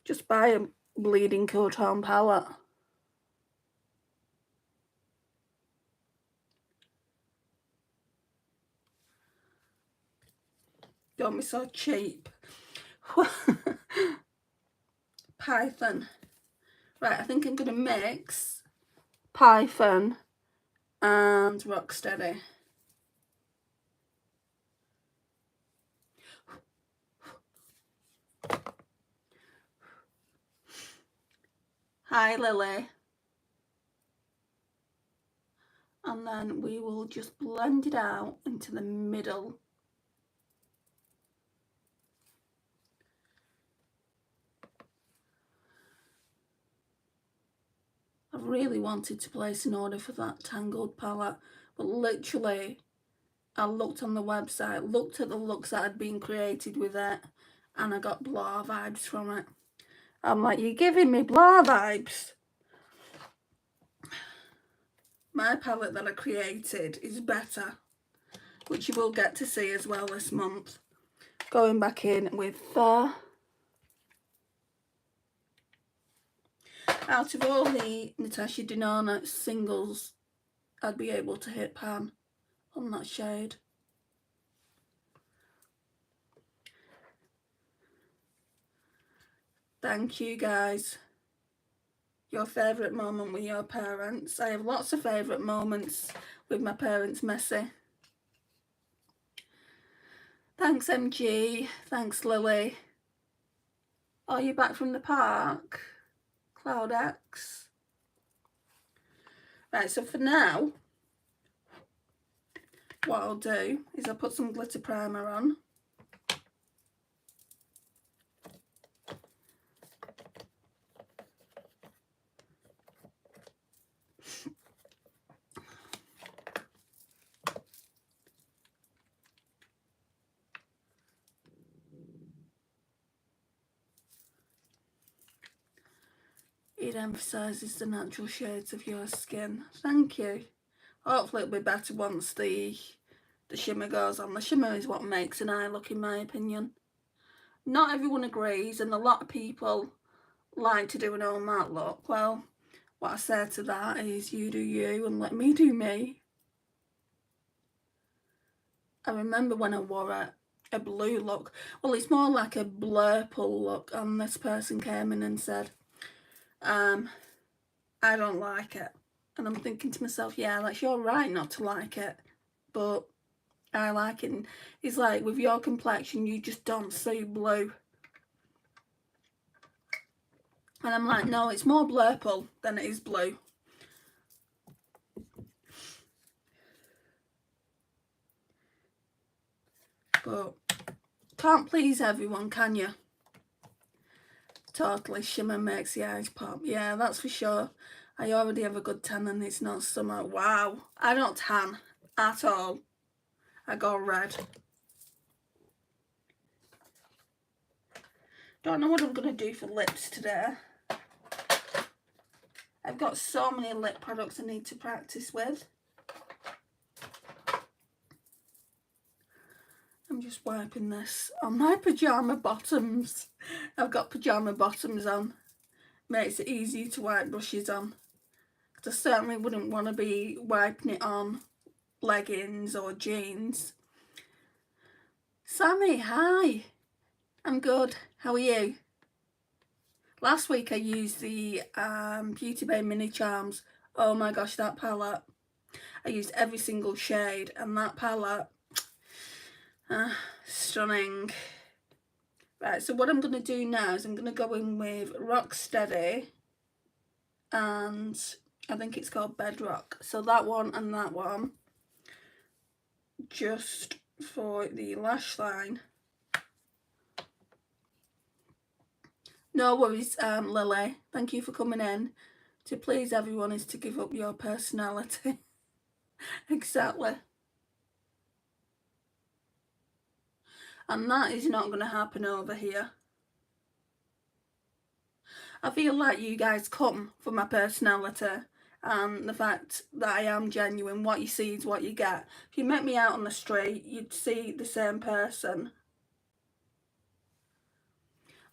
Just buy a bleeding cool tone palette. Don't be so cheap. Python. Right, I think I'm going to mix Python and Rocksteady. Hi, Lily. And then we will just blend it out into the middle. I really wanted to place an order for that Tangled palette, but literally I looked on the website, looked at the looks that had been created with it, and I got blah vibes from it. I'm like, you're giving me blah vibes. My palette that I created is better, which you will get to see as well this month. Going back in with out of all the Natasha Denona singles, I'd be able to hit pan on that shade. Thank you guys. Your favourite moment with your parents. I have lots of favourite moments with my parents, Messy. Thanks MG, thanks Lily. Are you back from the park? Cloud X. Right, so for now, what I'll do is I'll put some glitter primer on. It emphasises the natural shades of your skin. Thank you. Hopefully it'll be better once the shimmer goes on. The shimmer is what makes an eye look, in my opinion. Not everyone agrees, and a lot of people like to do an all matte look. Well, what I say to that is you do you and let me do me. I remember when I wore a blue look. Well, it's more like a blurple look, and this person came in and said, I don't like it. And I'm thinking to myself, yeah, that's your right not to like it, but I like it. And it's like, with your complexion, you just don't see blue. And I'm like, no, it's more blurple than it is blue. But can't please everyone, can you? Totally, shimmer makes the eyes pop. Yeah, that's for sure. I already have a good tan and it's not summer. Wow, I don't tan at all. I go red. Don't know what I'm going to do for lips today. I've got so many lip products I need to practice with. I'm just wiping this on my pyjama bottoms. I've got pyjama bottoms on. Makes it easy to wipe brushes on. I certainly wouldn't want to be wiping it on leggings or jeans. Sammy, hi. I'm good. How are you? Last week I used the Beauty Bay Mini Charms. Oh my gosh, that palette. I used every single shade, and that palette, stunning. Right, so what I'm going to do now is I'm going to go in with Rocksteady, and I think it's called Bedrock. So that one and that one, just for the lash line. No worries, Lily. Thank you for coming in. To please everyone is to give up your personality. Exactly. And that is not going to happen over here. I feel like you guys come for my personality and the fact that I am genuine. What you see is what you get. If you met me out on the street, you'd see the same person.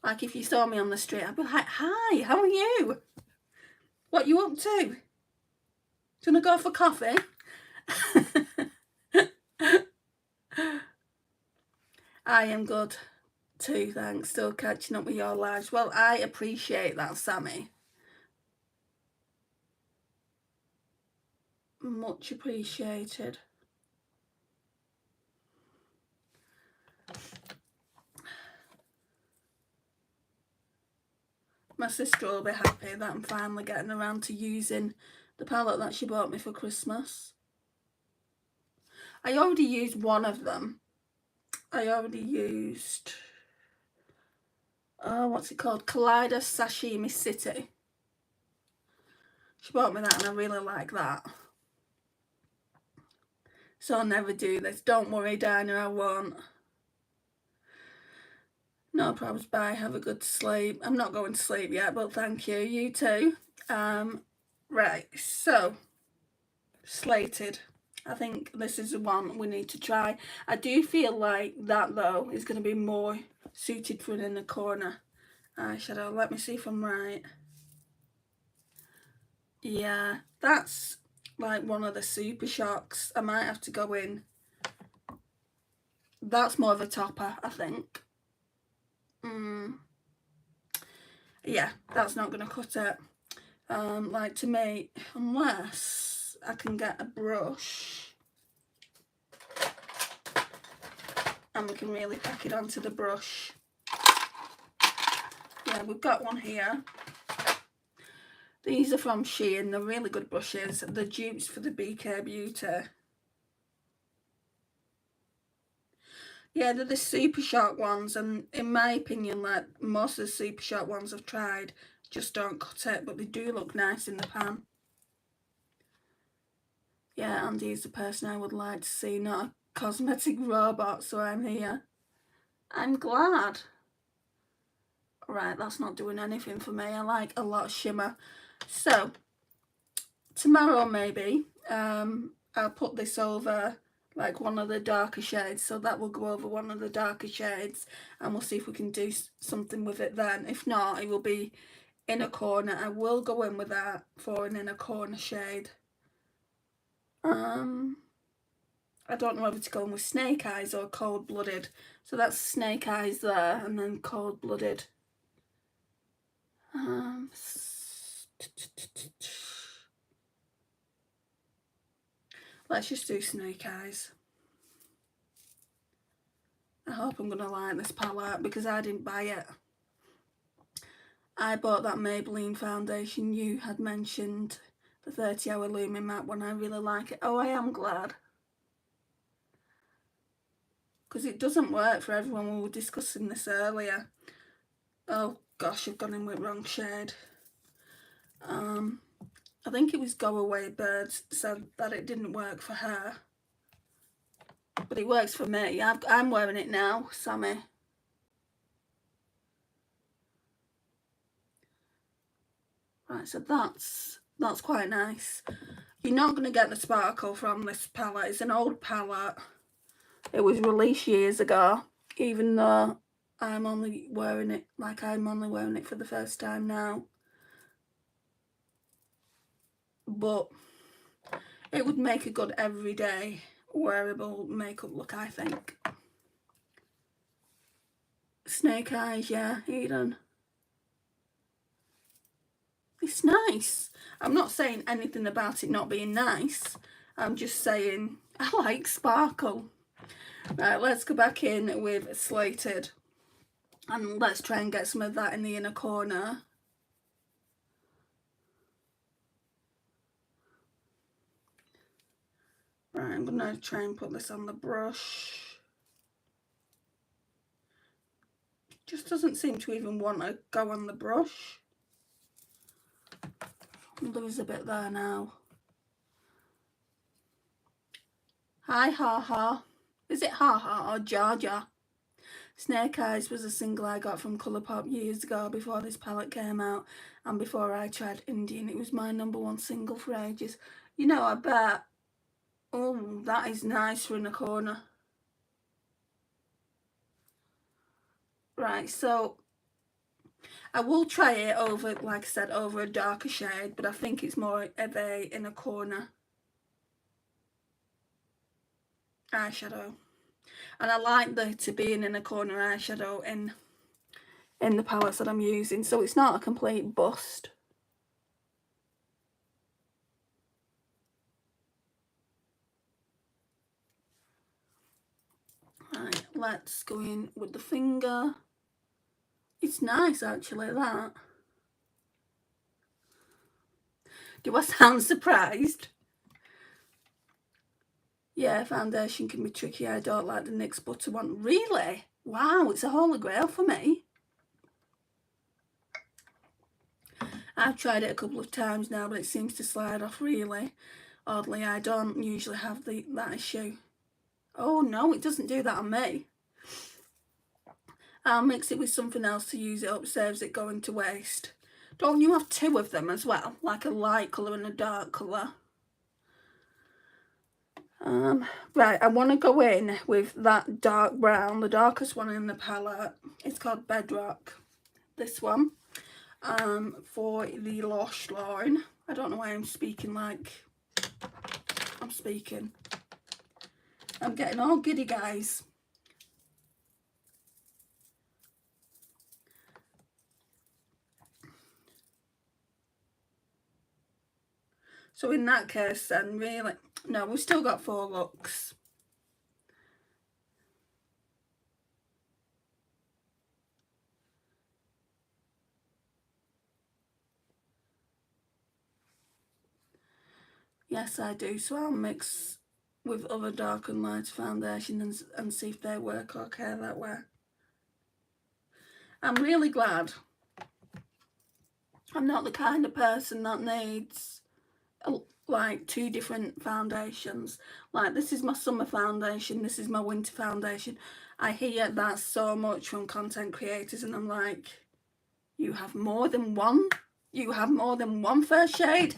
Like if you saw me on the street, I'd be like, hi, how are you? What you up to? Do you want to go for coffee? I am good too, thanks. Still catching up with your lives. Well, I appreciate that, Sammy. Much appreciated. My sister will be happy that I'm finally getting around to using the palette that she bought me for Christmas. I already used one of them. I already used, what's it called? Kaleidos Sashimi City. She bought me that and I really like that. So I'll never do this. Don't worry, Dinah, I won't. No problems, bye. Have a good sleep. I'm not going to sleep yet, but thank you. You too. Right, so Slated. I think this is the one we need to try. I do feel like that, though, is going to be more suited for an inner corner eyeshadow. Let me see if I'm right. Yeah, that's like one of the Super Shocks. I might have to go in. That's more of a topper, I think. Yeah, that's not going to cut it. Like to me, unless I can get a brush and we can really pack it onto the brush. Yeah, we've got one here. These are from Shein. They're really good brushes. They're dupes for the BK Beauty. Yeah, they're the Super Shark ones, and in my opinion, like most of the Super Shark ones I've tried just don't cut it, but they do look nice in the pan. Yeah, Andy's the person I would like to see, not a cosmetic robot, so I'm here. I'm glad. Right, that's not doing anything for me. I like a lot of shimmer. So, tomorrow maybe, I'll put this over like one of the darker shades, so that will go over one of the darker shades and we'll see if we can do something with it then. If not, it will be inner corner. I will go in with that for an inner corner shade. I don't know whether to go in with Snake Eyes or Cold Blooded. So that's Snake Eyes there and then Cold Blooded. Let's just do Snake Eyes. I hope I'm going to like this palette because I didn't buy it. I bought that Maybelline foundation you had mentioned, the 30-hour Lumin Matte one. I really like it. Oh, I am glad. Because it doesn't work for everyone. We were discussing this earlier. Oh gosh, I've gone in with wrong shade. I think it was Go Away Birds said that it didn't work for her. But it works for me. I'm wearing it now, Sammy. Right, so that's quite nice. You're not going to get the sparkle from this palette. It's an old palette. It was released years ago, even though I'm only wearing it for the first time now. But it would make a good everyday wearable makeup look, I think. Snake Eyes, yeah, Eden. It's nice. I'm not saying anything about it not being nice. I'm just saying I like sparkle. Right, let's go back in with Slated. And let's try and get some of that in the inner corner. Right, I'm going to try and put this on the brush. Just doesn't seem to even want to go on the brush. There is a bit there now. Hi, Ha Ha. Is it Ha Ha or Jar Jar? Snake Eyes was a single I got from Colourpop years ago before this palette came out and before I tried Indian. It was my #1 single for ages. You know, I bet. Oh, that is nice for in a corner. Right, so I will try it over, like I said, over a darker shade, but I think it's more of a in a corner eyeshadow. And I like there to be an inner corner eyeshadow in the palettes that I'm using, so it's not a complete bust. Right, let's go in with the finger. It's nice actually, that. Do I sound surprised? Yeah, foundation can be tricky. I don't like the NYX Butter one. Really? Wow, it's a holy grail for me. I've tried it a couple of times now, but it seems to slide off really oddly. I don't usually have that issue. Oh no, it doesn't do that on me. I'll mix it with something else to use it up, saves it going to waste. Don't you have 2 of them as well? Like a light colour and a dark colour? Right, I want to go in with that dark brown, the darkest one in the palette. It's called Bedrock, this one, for the Lush line. I don't know why I'm speaking like I'm speaking. I'm getting all giddy, guys. So in that case then, really, no, we've still got 4 looks. Yes, I do. So I'll mix with other dark and light foundation and see if they work okay that way. I'm really glad I'm not the kind of person that needs like 2 different foundations. Like, this is my summer foundation, this is my winter foundation. I hear that so much from content creators and I'm like, you have more than one? You have more than one first shade?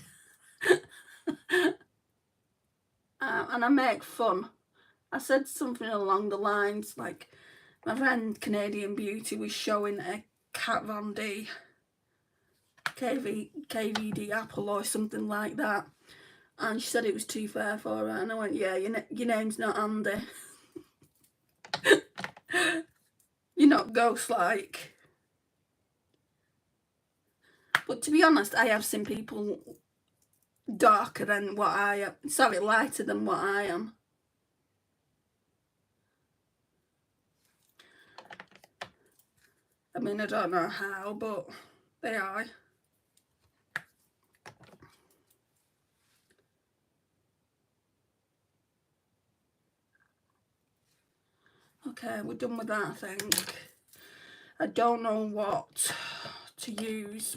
And I make fun. I said something along the lines like, my friend Canadian Beauty was showing a Kat Von D KVD apple or something like that, and she said it was too fair for her, and I went, yeah, your name's not Andy. You're not ghost-like. But to be honest, I have seen people darker than what I am, sorry, lighter than what I am. I mean, I don't know how, but they are. Okay, we're done with that, I think. I don't know what to use.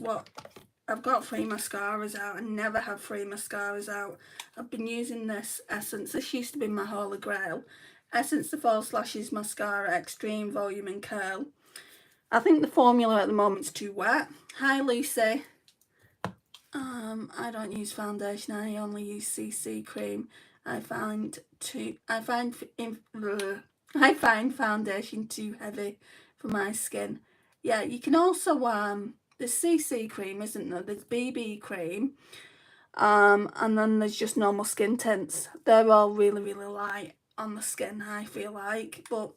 I've got 3 mascaras out. I never have 3 mascaras out. I've been using this Essence. This used to be my holy grail. Essence the False Lashes Mascara Extreme Volume and Curl. I think the formula at the moment is too wet. Hi, Lucy. I don't use foundation. I only use CC cream. I find foundation too heavy for my skin. Yeah, you can also there's CC cream, isn't there? There's BB cream, and then there's just normal skin tints. They're all really, really light on the skin, I feel like. But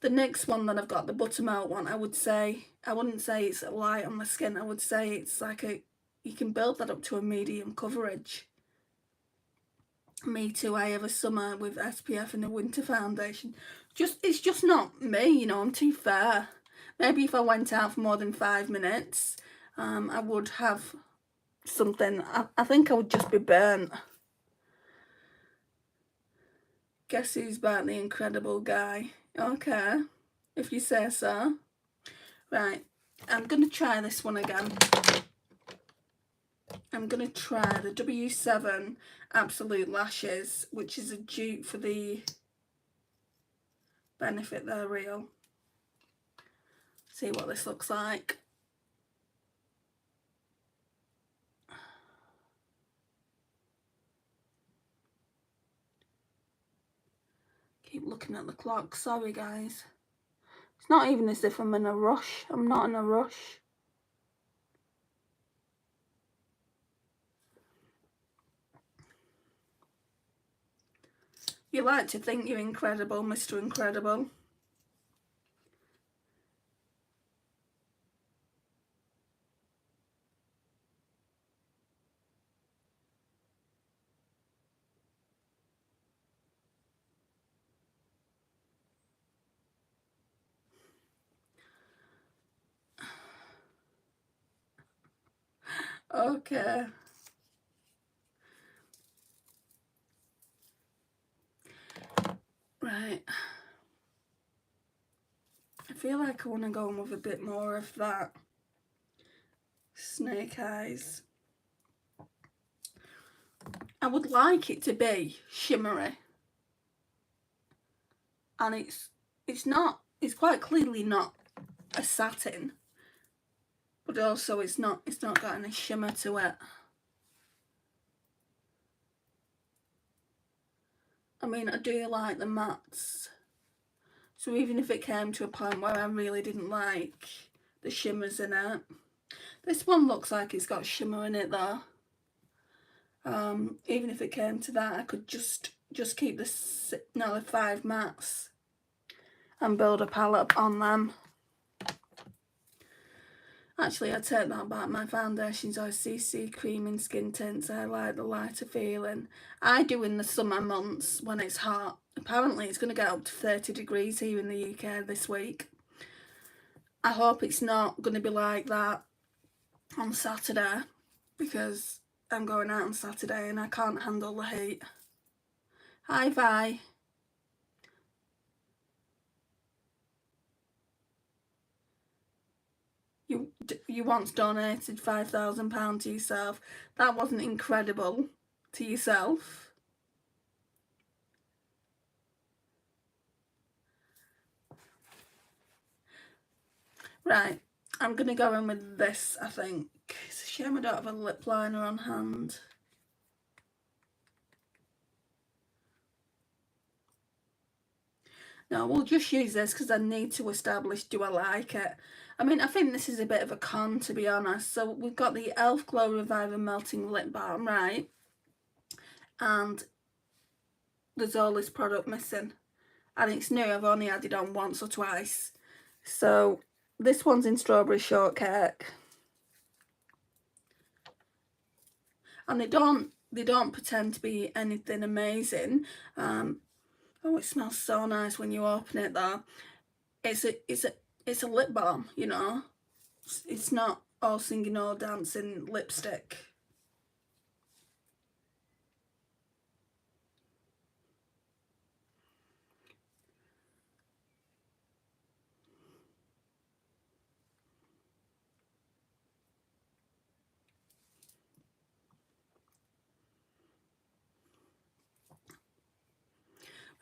the next one that I've got, the buttermilk one, I wouldn't say it's light on the skin. I would say it's like you can build that up to a medium coverage. Me too, I have a summer with SPF and a winter foundation. It's just not me, you know, I'm too fair. Maybe if I went out for more than 5 minutes, I would have something. I think I would just be burnt. Guess who's back? The incredible guy. Okay, if you say so. Right, I'm going to try this one again. I'm going to try the W7 Absolute Lashes, which is a dupe for the Benefit They're Real. See what this looks like. Keep looking at the clock, sorry guys. It's not even as if I'm in a rush. I'm not in a rush. You like to think you're incredible, Mr. Incredible. Okay. Right. I feel like I want to go in with a bit more of that snake eyes. I would like it to be shimmery. And it's not, it's quite clearly not a satin. But also it's not got any shimmer to it. I mean, I do like the mattes. So even if it came to a point where I really didn't like the shimmers in it. This one looks like it's got shimmer in it though. Even if it came to that, I could just keep the 5 mattes and build a palette on them. Actually, I take that back. My foundations are CC cream and skin tints. I like the lighter feeling. I do in the summer months when it's hot. Apparently, it's going to get up to 30 degrees here in the UK this week. I hope it's not going to be like that on Saturday, because I'm going out on Saturday and I can't handle the heat. Hi Vi. You once donated £5,000 to yourself. That wasn't incredible to yourself. Right, I'm going to go in with this, I think. It's a shame I don't have a lip liner on hand. No, we'll just use this because I need to establish, do I like it? I mean, I think this is a bit of a con, to be honest. So we've got the e.l.f. Glow Reviver Melting Lip Balm, right? And there's all this product missing. And it's new, I've only added on once or twice. So this one's in Strawberry Shortcake. And they don't pretend to be anything amazing. Oh, it smells so nice when you open it though. It's a lip balm, you know. It's not all singing, all dancing lipstick.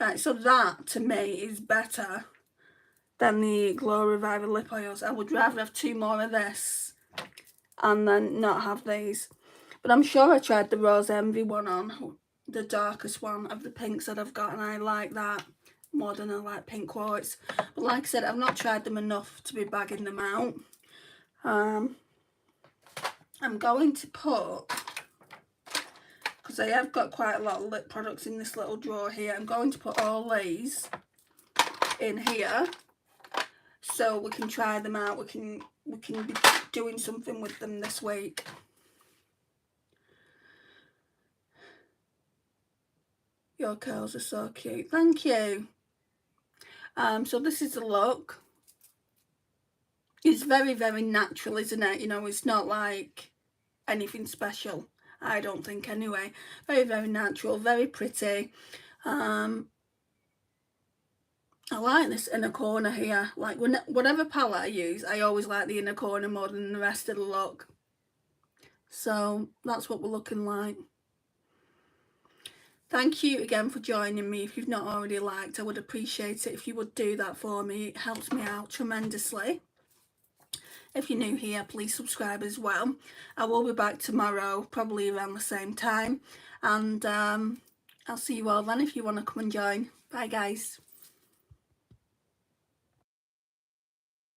Right, so that to me is better than the Glow Reviver lip oils. I would rather have 2 more of this and then not have these. But I'm sure I tried the Rose Envy one on, the darkest one of the pinks that I've got, and I like that more than I like pink quartz. But like I said, I've not tried them enough to be bagging them out. I'm going to put, because I have got quite a lot of lip products in this little drawer here, I'm going to put all these in here so we can try them out. We can be doing something with them this week. Your curls are so cute. Thank you. So this is the look. It's very, very natural, isn't it? You know, it's not like anything special, I don't think anyway. Very, very natural, very pretty. I like this inner corner here. Like whatever palette I use, I always like the inner corner more than the rest of the look. So that's what we're looking like. Thank you again for joining me. If you've not already liked, I would appreciate it if you would do that for me. It helps me out tremendously. If you're new here, please subscribe as well. I will be back tomorrow, probably around the same time. And I'll see you all then if you want to come and join. Bye guys.